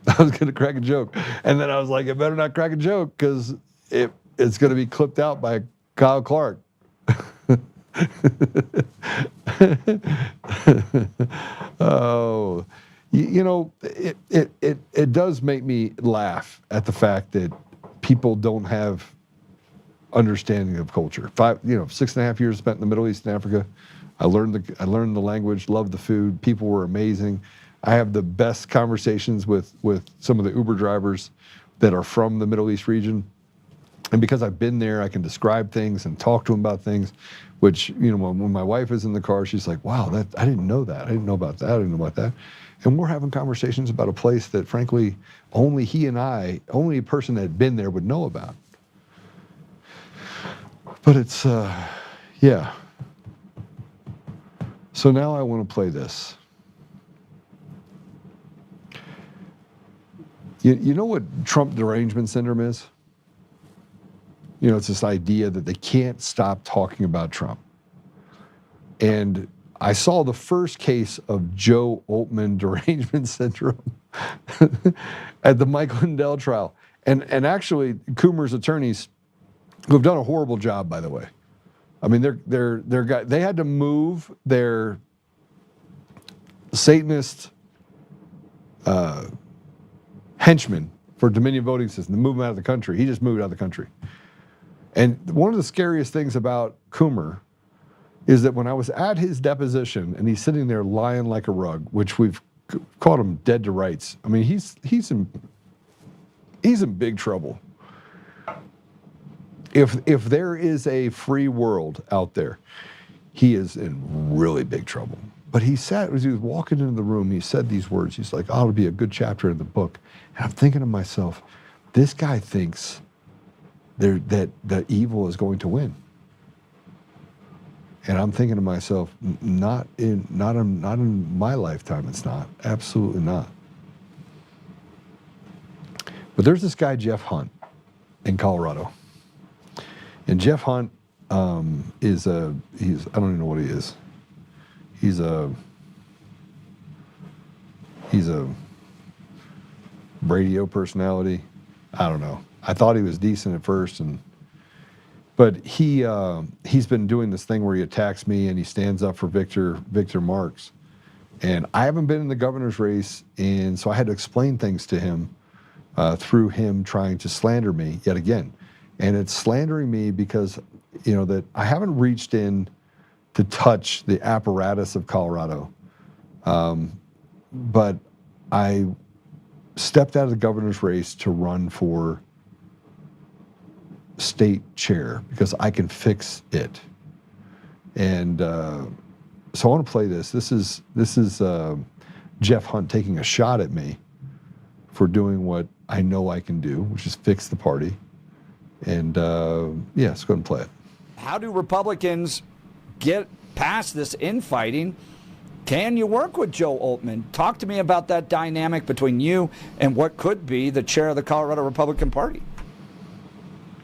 I was going to crack a joke, and then I was like, I better not crack a joke because it's going to be clipped out by Kyle Clark. Oh, it does make me laugh at the fact that people don't have understanding of culture. 6.5 years spent in the Middle East and Africa. I learned the language, loved the food. People were amazing. I have the best conversations with some of the Uber drivers that are from the Middle East region. And because I've been there, I can describe things and talk to them about things, which, when my wife is in the car, she's like, wow, I didn't know that. I didn't know about that. I didn't know about that. And we're having conversations about a place that, frankly, only a person that had been there would know about. But it's, yeah. So now I want to play this. You know what Trump derangement syndrome is? It's this idea that they can't stop talking about Trump. And I saw the first case of Joe Oltmann derangement syndrome at the Mike Lindell trial. And actually, Coomer's attorneys, who have done a horrible job, by the way. I mean, they had to move their Satanist henchman for Dominion voting system to move him out of the country. He just moved out of the country. And one of the scariest things about Coomer is that when I was at his deposition and he's sitting there lying like a rug, which we've called him dead to rights. I mean, he's He's in big trouble. If there is a free world out there, he is in really big trouble. But he said, as he was walking into the room, he said these words. He's like, "Oh, it'll be a good chapter in the book." And I'm thinking to myself, this guy thinks that the evil is going to win. And I'm thinking to myself, not in my lifetime. It's not. Absolutely not. But there's this guy, Jeff Hunt, in Colorado. And Jeff Hunt I don't even know what he is. He's a radio personality. I don't know. I thought he was decent at first, but he's been doing this thing where he attacks me and he stands up for Victor Marx. And I haven't been in the governor's race, and so I had to explain things to him through him trying to slander me yet again. And it's slandering me because, that I haven't reached in to touch the apparatus of Colorado. But I stepped out of the governor's race to run for state chair because I can fix it. And so I want to play this. This is Jeff Hunt taking a shot at me for doing what I know I can do, which is fix the party. And let's go ahead and play it. How do Republicans get past this infighting? Can you work with Joe Oltmann? Talk to me about that dynamic between you and what could be the chair of the Colorado Republican Party.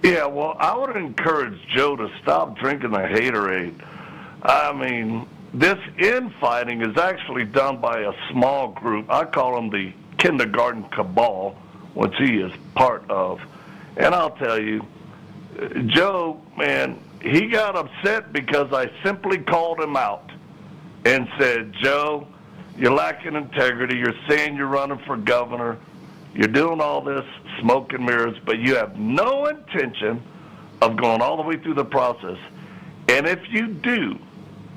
Yeah, well, I would encourage Joe to stop drinking the haterade. I mean, this infighting is actually done by a small group. I call them the kindergarten cabal, which he is part of. And I'll tell you, Joe, man, he got upset because I simply called him out and said, "Joe, you're lacking integrity. You're saying you're running for governor. You're doing all this smoke and mirrors, but you have no intention of going all the way through the process. And if you do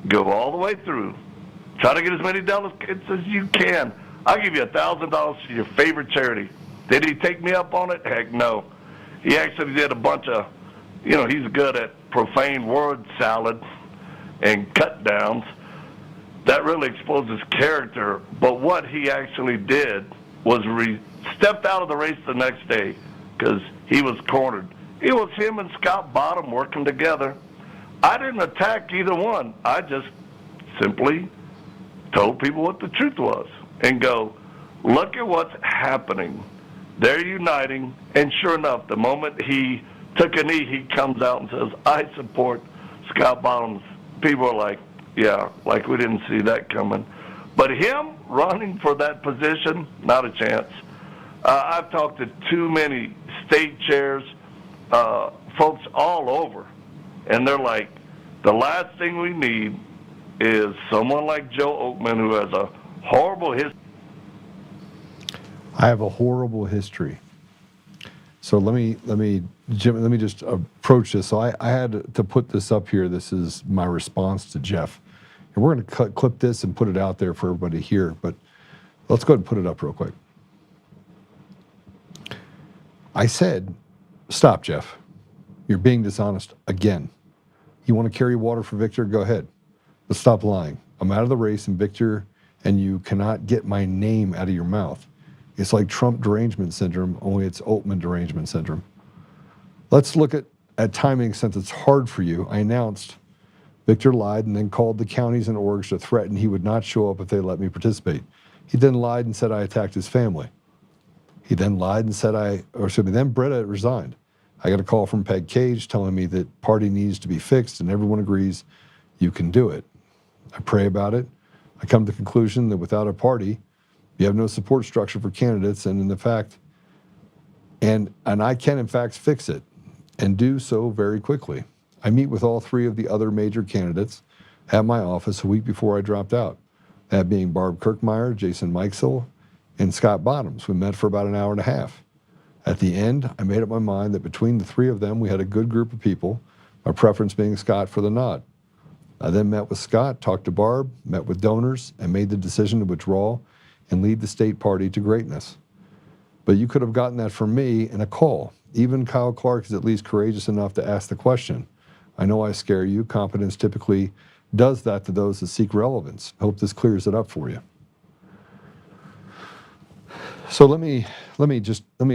go all the way through, try to get as many delegates as you can. I'll give you $1,000 to your favorite charity." Did he take me up on it? Heck no. He actually did a bunch of, he's good at profane word salad and cut downs. That really exposed his character. But what he actually did was stepped out of the race the next day because he was cornered. It was him and Scott Bottom working together. I didn't attack either one. I just simply told people what the truth was and go, look at what's happening. They're uniting, and sure enough, the moment he took a knee, he comes out and says, "I support Scott Bottoms." People are like, yeah, like we didn't see that coming. But him running for that position, not a chance. I've talked to too many state chairs, folks all over, and they're like, the last thing we need is someone like Joe Oltmann who has a horrible history. I have a horrible history. So let me just approach this. So I had to put this up here. This is my response to Jeff. And we're going to clip this and put it out there for everybody to hear. But let's go ahead and put it up real quick. I said, "Stop, Jeff. You're being dishonest again. You want to carry water for Victor? Go ahead. But stop lying. I'm out of the race, and Victor and you cannot get my name out of your mouth. It's like Trump derangement syndrome, only it's Oltmann derangement syndrome. Let's look at timing since it's hard for you. I announced Victor lied and then called the counties and orgs to threaten he would not show up if they let me participate. He then lied and said I attacked his family. He then lied and said then Britta resigned. I got a call from Peg Cage telling me that party needs to be fixed and everyone agrees you can do it. I pray about it. I come to the conclusion that without a party, you have no support structure for candidates, and I can in fact fix it and do so very quickly. I meet with all three of the other major candidates at my office a week before I dropped out, that being Barb Kirkmeyer, Jason Mikesell, and Scott Bottoms. We met for about an hour and a half. At the end, I made up my mind that between the three of them, we had a good group of people, my preference being Scott for the nod. I then met with Scott, talked to Barb, met with donors, and made the decision to withdraw and lead the state party to greatness. But you could have gotten that from me in a call. Even Kyle Clark is at least courageous enough to ask the question. I know I scare you. Competence typically does that to those that seek relevance. Hope this clears it up for you. So let me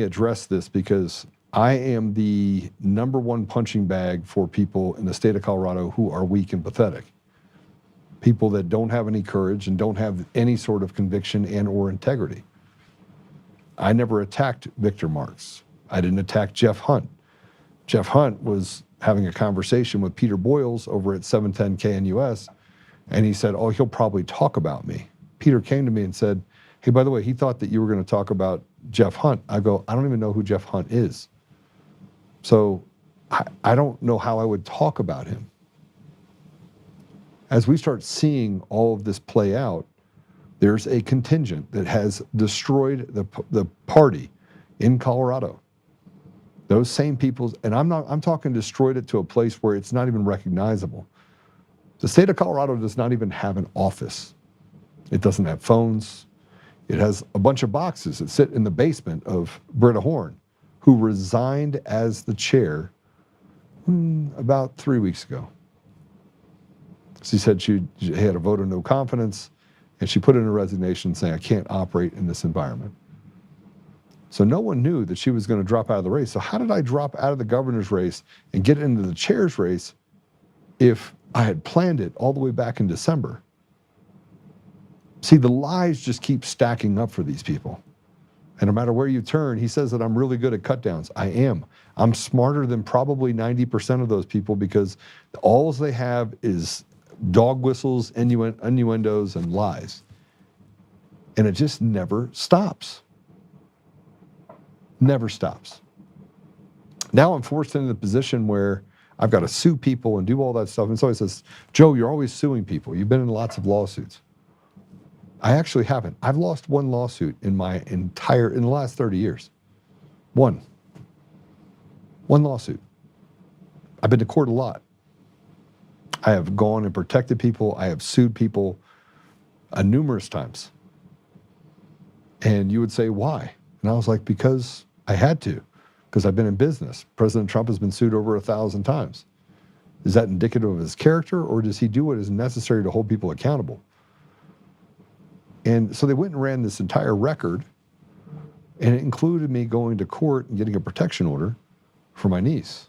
address this, because I am the #1 punching bag for people in the state of Colorado who are weak and pathetic. People that don't have any courage and don't have any sort of conviction and or integrity. I never attacked Victor Marks. I didn't attack Jeff Hunt. Jeff Hunt was having a conversation with Peter Boyles over at 710 KNUS, and he said, oh, he'll probably talk about me. Peter came to me and said, hey, by the way, he thought that you were going to talk about Jeff Hunt. I go, I don't even know who Jeff Hunt is. So I don't know how I would talk about him. As we start seeing all of this play out, there's a contingent that has destroyed the party in Colorado. Those same people, and I'm talking destroyed it to a place where it's not even recognizable. The state of Colorado does not even have an office. It doesn't have phones. It has a bunch of boxes that sit in the basement of Britta Horn, who resigned as the chair about 3 weeks ago. She said she had a vote of no confidence, and she put in a resignation saying, I can't operate in this environment. So no one knew that she was going to drop out of the race. So how did I drop out of the governor's race and get into the chair's race if I had planned it all the way back in December? See, the lies just keep stacking up for these people. And no matter where you turn, he says that I'm really good at cut downs. I am. I'm smarter than probably 90% of those people, because all they have is dog whistles, innuendos, and lies. And it just never stops. Never stops. Now I'm forced into the position where I've got to sue people and do all that stuff. And so he says, Joe, you're always suing people. You've been in lots of lawsuits. I actually haven't. I've lost one lawsuit in the last 30 years. One lawsuit. I've been to court a lot. I have gone and protected people. I have sued people numerous times. And you would say, why? And I was like, because I had to, because I've been in business. President Trump has been sued over 1,000 times. Is that indicative of his character, or does he do what is necessary to hold people accountable? And so they went and ran this entire record, and it included me going to court and getting a protection order for my niece.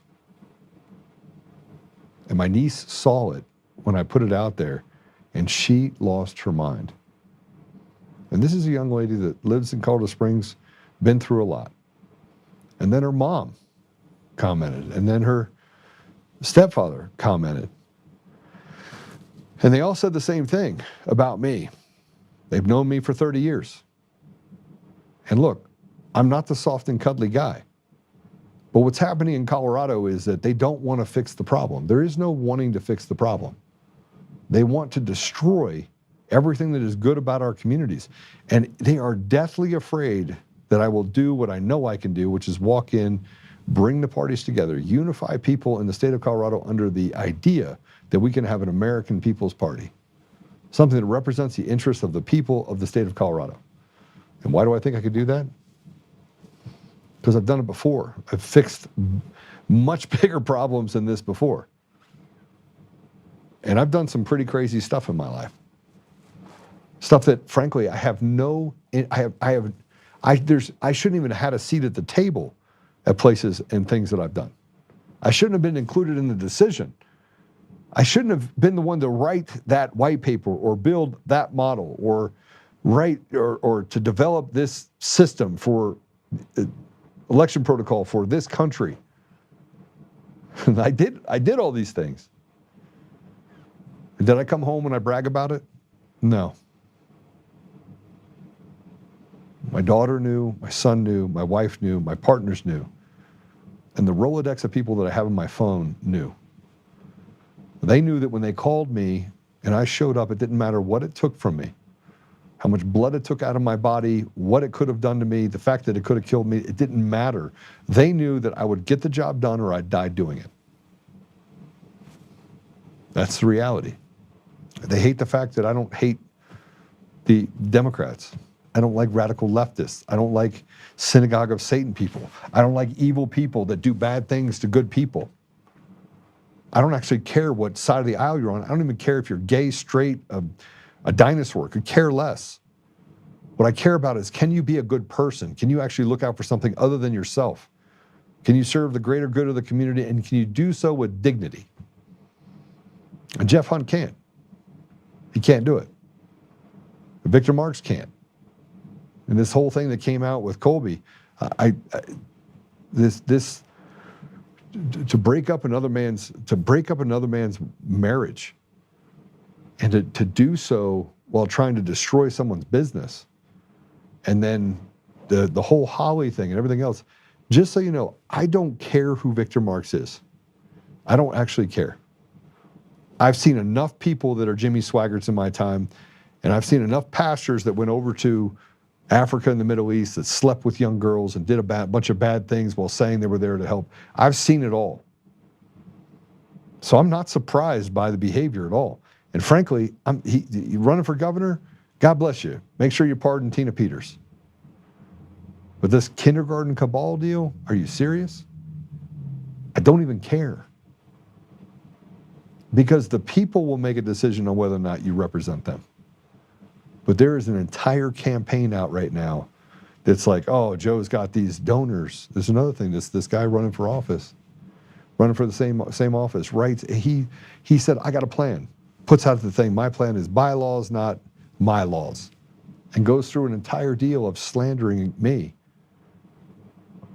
And my niece saw it when I put it out there, and she lost her mind. And this is a young lady that lives in Colorado Springs, been through a lot. And then her mom commented, and then her stepfather commented. And they all said the same thing about me. They've known me for 30 years. And look, I'm not the soft and cuddly guy. But what's happening in Colorado is that they don't want to fix the problem. There is no wanting to fix the problem. They want to destroy everything that is good about our communities. And they are deathly afraid that I will do what I know I can do, which is walk in, bring the parties together, unify people in the state of Colorado under the idea that we can have an American People's Party, something that represents the interests of the people of the state of Colorado. And why do I think I could do that? Because I've done it before. I've fixed much bigger problems than this before. And I've done some pretty crazy stuff in my life. Stuff that, frankly, I shouldn't even have had a seat at the table at places and things that I've done. I shouldn't have been included in the decision. I shouldn't have been the one to write that white paper or build that model or write or to develop this system for election protocol for this country. And I did all these things. And did I come home and I brag about it? No. My daughter knew, my son knew, my wife knew, my partners knew. And the Rolodex of people that I have on my phone knew. They knew that when they called me and I showed up, it didn't matter what it took from me, how much blood it took out of my body, what it could have done to me, the fact that it could have killed me, it didn't matter. They knew that I would get the job done or I'd die doing it. That's the reality. They hate the fact that I don't hate the Democrats. I don't like radical leftists. I don't like synagogue of Satan people. I don't like evil people that do bad things to good people. I don't actually care what side of the aisle you're on. I don't even care if you're gay, straight, a dinosaur. Could care less. What I care about is, can you be a good person? Can you actually look out for something other than yourself? Can you serve the greater good of the community, and can you do so with dignity? And Jeff Hunt can't. He can't do it. Victor Marks can't. And this whole thing that came out with Colby, to break up another man's marriage, and to do so while trying to destroy someone's business, and then the whole Holly thing and everything else. Just so you know, I don't care who Victor Marks is. I don't actually care. I've seen enough people that are Jimmy Swaggarts in my time, and I've seen enough pastors that went over to Africa and the Middle East that slept with young girls and did a bunch of bad things while saying they were there to help. I've seen it all. So I'm not surprised by the behavior at all. And frankly, he running for governor, God bless you. Make sure you pardon Tina Peters. But this kindergarten cabal deal, are you serious? I don't even care. Because the people will make a decision on whether or not you represent them. But there is an entire campaign out right now that's like, oh, Joe's got these donors. There's another thing, this guy running for office, running for the same office, writes, he said, I got a plan. Puts out the thing, my plan is bylaws, not my laws. And goes through an entire deal of slandering me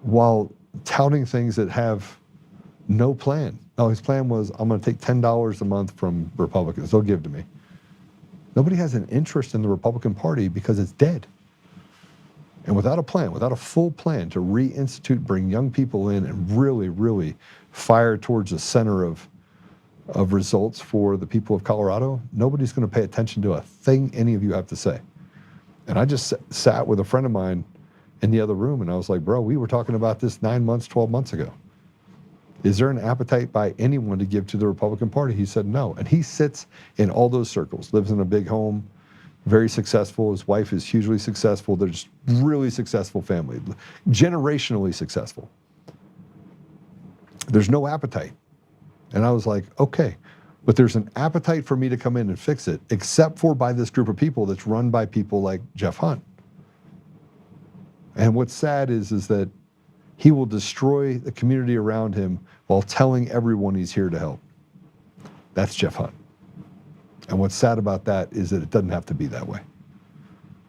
while touting things that have no plan. No, his plan was, I'm going to take $10 a month from Republicans. They'll give to me. Nobody has an interest in the Republican Party because it's dead. And without a plan, without a full plan to reinstitute, bring young people in and really, really fire towards the center of results for the people of Colorado, nobody's going to pay attention to a thing any of you have to say. And I just sat with a friend of mine in the other room, and I was like, bro, we were talking about this 9 months, 12 months ago. Is there an appetite by anyone to give to the Republican Party? He said no. And he sits in all those circles, lives in a big home, very successful. His wife is hugely successful. They're just really successful family, generationally successful. There's no appetite. And I was like, okay, but there's an appetite for me to come in and fix it, except for by this group of people that's run by people like Jeff Hunt. And what's sad is that he will destroy the community around him while telling everyone he's here to help. That's Jeff Hunt. And what's sad about that is that it doesn't have to be that way.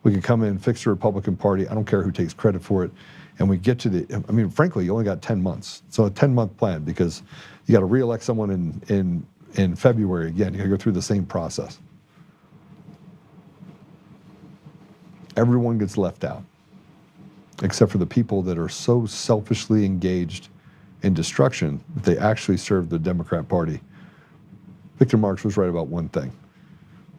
We can come in, fix the Republican Party. I don't care who takes credit for it. And we get to frankly, you only got 10 months. So a 10-month plan, because you got to reelect someone in February again. You got to go through the same process. Everyone gets left out, except for the people that are so selfishly engaged in destruction that they actually serve the Democrat Party. Victor Marks was right about one thing.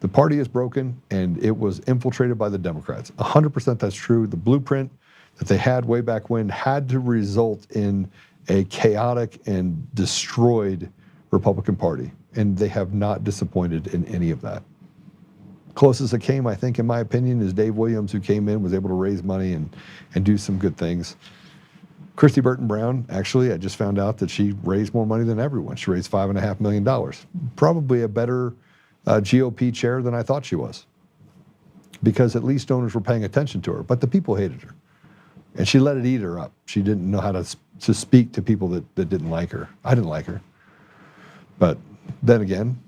The party is broken, and it was infiltrated by the Democrats. 100% that's true. The blueprint that they had way back when had to result in a chaotic and destroyed Republican Party, and they have not disappointed in any of that. Closest it came, I think, in my opinion, is Dave Williams, who came in, was able to raise money and do some good things. Christy Burton Brown, actually, I just found out that she raised more money than everyone. She raised $5.5 million. Probably a better GOP chair than I thought she was, because at least donors were paying attention to her, but the people hated her. And she let it eat her up. She didn't know how to speak to people that didn't like her. I didn't like her. But then again,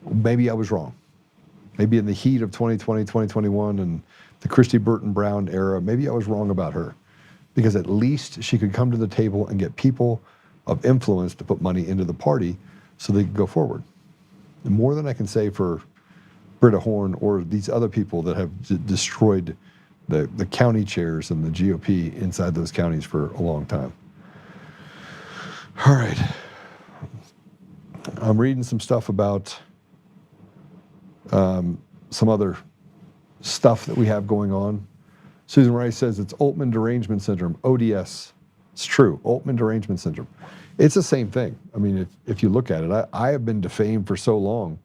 maybe I was wrong. Maybe in the heat of 2020, 2021, and the Christy Burton Brown era, maybe I was wrong about her. Because at least she could come to the table and get people of influence to put money into the party so they could go forward. And more than I can say for Britta Horn or these other people that have destroyed the county chairs and the GOP inside those counties for a long time. All right. I'm reading some stuff about some other stuff that we have going on. Susan Rice says it's Oltmann derangement syndrome, ODS. It's true, Oltmann derangement syndrome. It's the same thing. I mean, if you look at it, I have been defamed for so long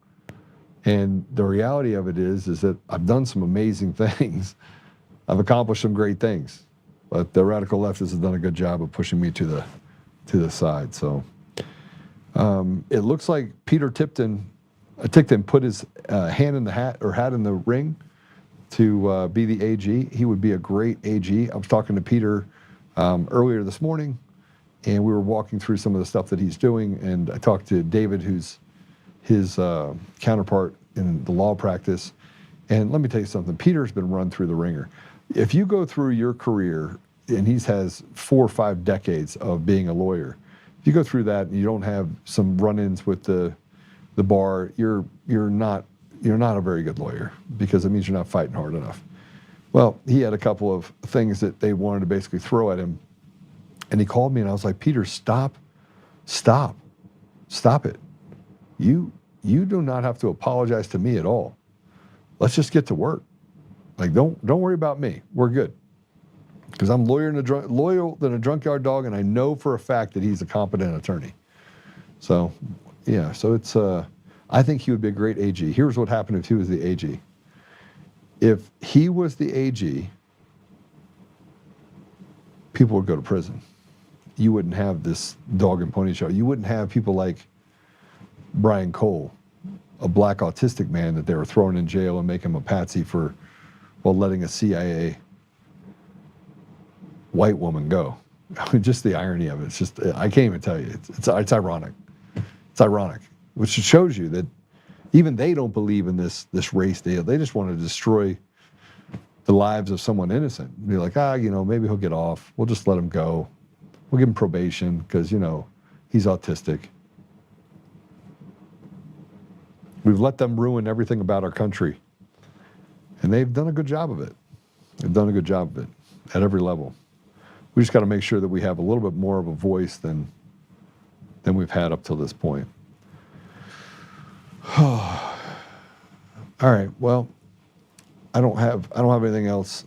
And the reality of it is that I've done some amazing things. I've accomplished some great things, but the radical leftists have done a good job of pushing me to the side. So it looks like Peter Tipton put his hand in the hat in the ring to be the AG. He would be a great AG. I was talking to Peter earlier this morning, and we were walking through some of the stuff that he's doing. And I talked to David, who's his counterpart in the law practice. And let me tell you something, Peter's been run through the ringer. If you go through your career, and he has 4 or 5 decades of being a lawyer, if you go through that and you don't have some run-ins with the bar, you're not a very good lawyer, because it means you're not fighting hard enough. Well, he had a couple of things that they wanted to basically throw at him, and he called me, and I was like, Peter, stop it. You do not have to apologize to me at all. Let's just get to work. Like, don't worry about me. We're good. Because I'm loyal than a drunk yard dog, and I know for a fact that he's a competent attorney. So, yeah, so it's, I think he would be a great AG. Here's what happened if he was the AG. If he was the AG, people would go to prison. You wouldn't have this dog and pony show. You wouldn't have people like Brian Cole, a black autistic man that they were throwing in jail and making him a patsy for, well, letting a CIA white woman go. I mean, just the irony of it. It's just, I can't even tell you. It's ironic. It's ironic, which shows you that even they don't believe in this race deal. They just want to destroy the lives of someone innocent. Be like, maybe he'll get off. We'll just let him go. We'll give him probation because, he's autistic. We've let them ruin everything about our country. And they've done a good job of it. They've done a good job of it at every level. We just got to make sure that we have a little bit more of a voice than we've had up till this point. All right, well, I don't have anything else.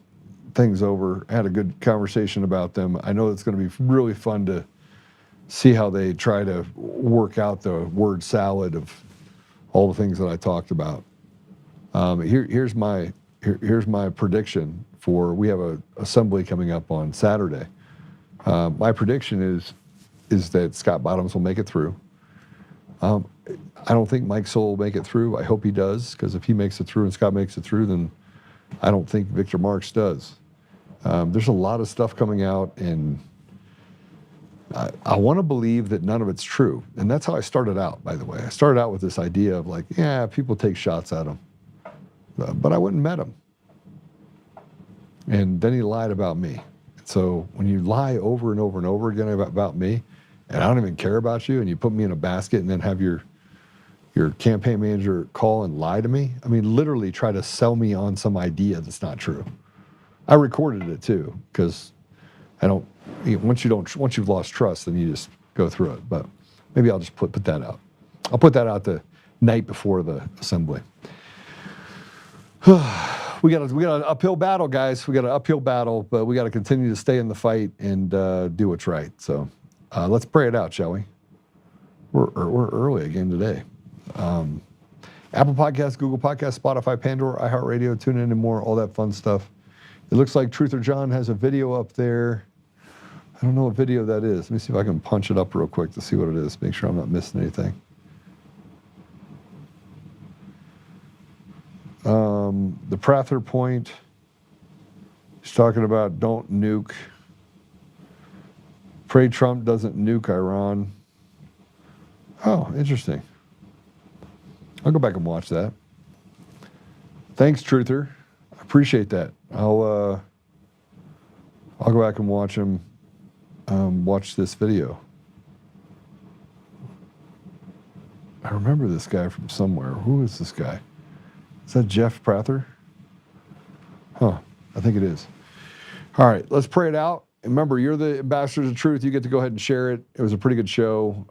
Things over. I had a good conversation about them. I know it's going to be really fun to see how they try to work out the word salad of all the things that I talked about. Here's my prediction for, we have an assembly coming up on Saturday. My prediction is that Scott Bottoms will make it through. I don't think Mike Soul will make it through. I hope he does, because if he makes it through and Scott makes it through, then I don't think Victor Marx does. There's a lot of stuff coming out, and I want to believe that none of it's true. And that's how I started out, by the way. I started out with this idea of like, yeah, people take shots at him. But I went and met him. And then he lied about me. So when you lie over and over and over again about me, and I don't even care about you, and you put me in a basket and then have your campaign manager call and lie to me, I mean, literally try to sell me on some idea that's not true. I recorded it too, because once you've lost trust, then you just go through it. But maybe I'll just put that out. I'll put that out the night before the assembly. We got an uphill battle, guys. We got an uphill battle, but we got to continue to stay in the fight and do what's right. So let's pray it out, shall we? We're early again today. Apple Podcasts, Google Podcasts, Spotify, Pandora, iHeartRadio, TuneIn, and more, all that fun stuff. It looks like Truth or John has a video up there. I don't know what video that is. Let me see if I can punch it up real quick to see what it is. Make sure I'm not missing anything. The Prather point, he's talking about don't nuke. Pray Trump doesn't nuke Iran. Oh, interesting. I'll go back and watch that. Thanks, Truther. I appreciate that. I'll go back and watch him watch this video. I remember this guy from somewhere. Who is this guy? Is that Jeff Prather? Huh, I think it is. All right, let's pray it out. Remember, you're the ambassadors of truth. You get to go ahead and share it. It was a pretty good show.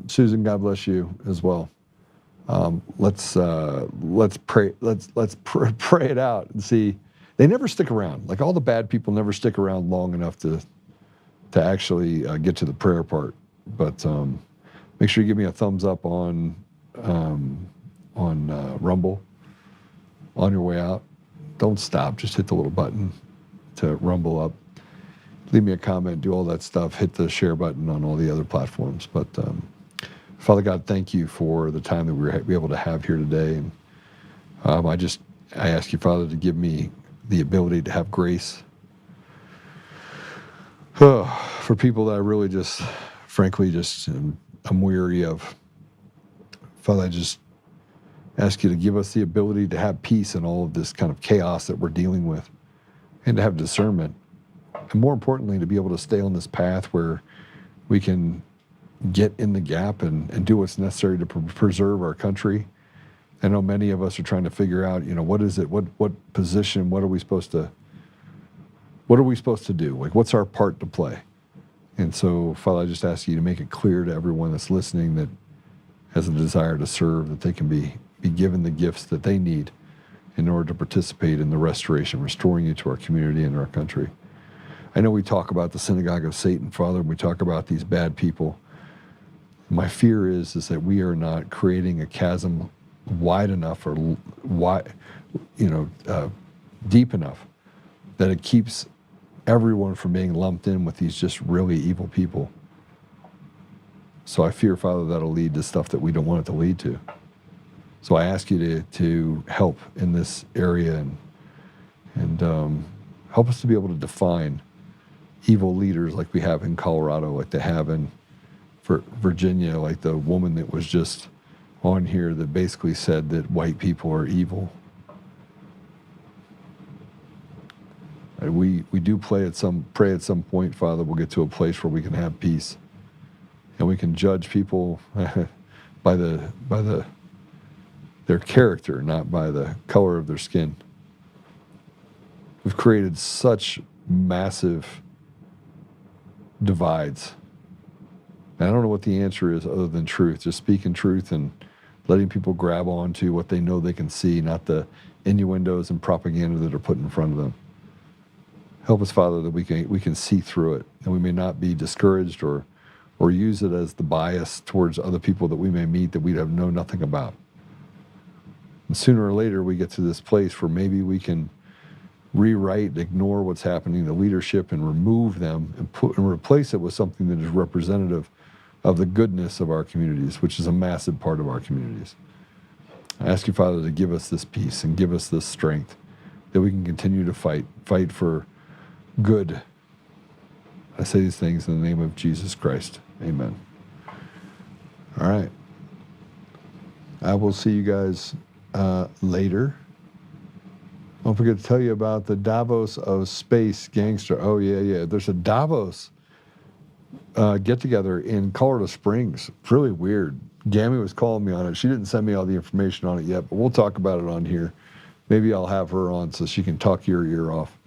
Susan, God bless you as well. Let's pray. Let's pray it out and see. They never stick around. Like, all the bad people never stick around long enough to actually get to the prayer part. But make sure you give me a thumbs up on Rumble on your way out. Don't stop. Just hit the little button to rumble up. Leave me a comment. Do all that stuff. Hit the share button on all the other platforms. But Father God, thank you for the time that we were able to have here today. And I ask you, Father, to give me the ability to have grace for people that I really just, frankly, I'm weary of. Father, I just ask you to give us the ability to have peace in all of this kind of chaos that we're dealing with, and to have discernment. And more importantly, to be able to stay on this path where we can get in the gap and do what's necessary to preserve our country. I know many of us are trying to figure out, what is it, what position, what are we supposed to do? Like, what's our part to play? And so, Father, I just ask you to make it clear to everyone that's listening that has a desire to serve, that they can be given the gifts that they need in order to participate in the restoration, restoring you to our community and our country. I know we talk about the synagogue of Satan, Father, and we talk about these bad people. My fear is that we are not creating a chasm wide enough or deep enough that it keeps everyone from being lumped in with these just really evil people. So I fear, Father, that'll lead to stuff that we don't want it to lead to. So I ask you to help in this area and help us to be able to define evil leaders like we have in Colorado, like they have in Virginia, like the woman that was just on here that basically said that white people are evil. We do pray at some point, Father, we'll get to a place where we can have peace and we can judge people by their character, not by the color of their skin. We've created such massive divides. And I don't know what the answer is other than truth. Just speaking truth and letting people grab onto what they know they can see, not the innuendos and propaganda that are put in front of them. Help us, Father, that we can see through it, and we may not be discouraged or use it as the bias towards other people that we may meet that we know nothing about. And sooner or later, we get to this place where maybe we can rewrite, ignore what's happening to leadership and remove them and replace it with something that is representative of the goodness of our communities, which is a massive part of our communities. I ask you, Father, to give us this peace and give us this strength that we can continue to fight for good. I say these things in the name of Jesus Christ. Amen. All right. I will see you guys later. Don't forget to tell you about the Davos of Space Gangster. Oh, yeah. There's a Davos get-together in Colorado Springs. It's really weird. Gammy was calling me on it. She didn't send me all the information on it yet, but we'll talk about it on here. Maybe I'll have her on so she can talk your ear off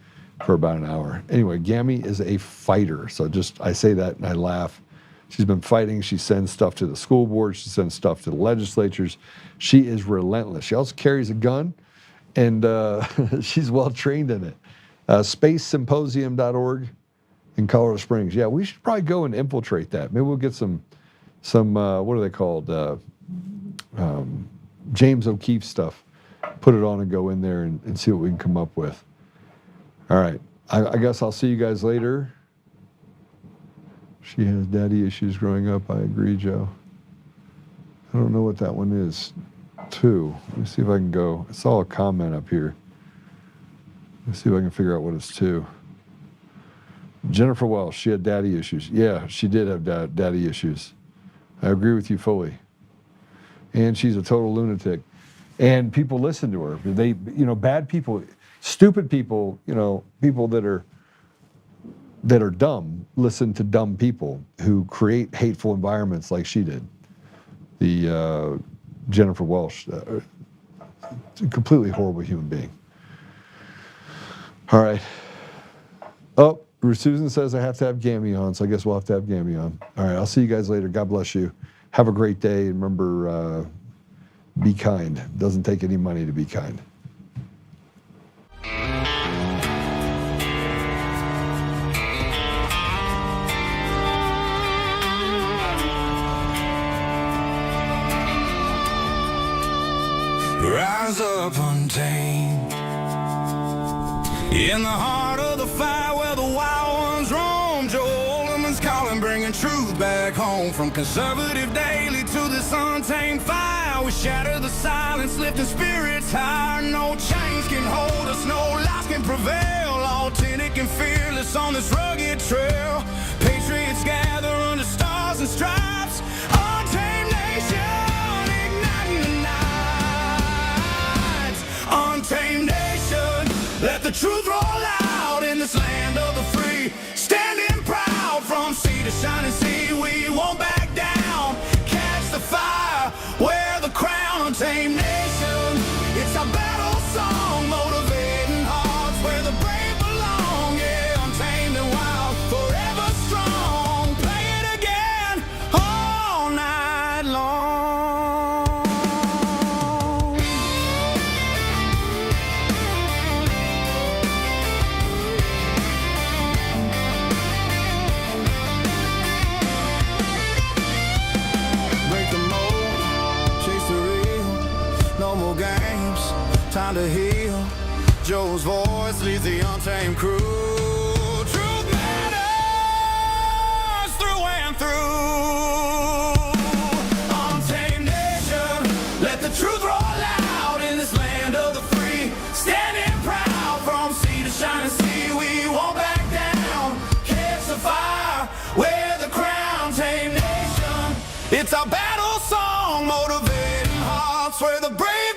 for about an hour. Anyway, Gammy is a fighter. So I say that and I laugh. She's been fighting. She sends stuff to the school board. She sends stuff to the legislatures. She is relentless. She also carries a gun, and she's well trained in it. SpaceSymposium.org in Colorado Springs. Yeah, we should probably go and infiltrate that. Maybe we'll get some what are they called? James O'Keefe stuff. Put it on and go in there and see what we can come up with. All right. I guess I'll see you guys later. She has daddy issues growing up. I agree, Joe. I don't know what that one is. 2. Let me see if I can go. I saw a comment up here. Let's see if I can figure out what it's 2. Jennifer Welsh, she had daddy issues. Yeah, she did have daddy issues. I agree with you fully. And she's a total lunatic. And people listen to her. They, bad people, stupid people, people that are dumb, listen to dumb people who create hateful environments like she did. The Jennifer Welsh, a completely horrible human being. All right. Oh, Susan says I have to have Gammy on, so I guess we'll have to have Gammy on. All right, I'll see you guys later. God bless you. Have a great day. Remember, be kind. It doesn't take any money to be kind. up untamed. In the heart of the fire where the wild ones roam, Joe Oltmann's calling, bringing truth back home. From conservative daily to this untamed fire, we shatter the silence, lifting spirits higher. No chains can hold us, no lies can prevail. Authentic and fearless on this rugged trail. Patriots gather under stars and stripes. Untamed nation, igniting the night. Untamed nation, let the truth roll out in this land of the free. Standing proud from sea to shining sea, we won't back down. Catch the fire, wear the crown. Untamed nation, it's our battle song, motivating hearts where the brave belong. Yeah, untamed and wild, forever strong. Play it again all night long. Break the mold, chase the real. No more games, time to heal. Joe's voice leads the untamed crew. Truth matters through and through. Untamed nation, let the truth roll out in this land of the free. Standing proud from sea to shining sea, we won't back down. Catch the fire, wear the crown. Tame nation, it's our battle song, motivating hearts where the brave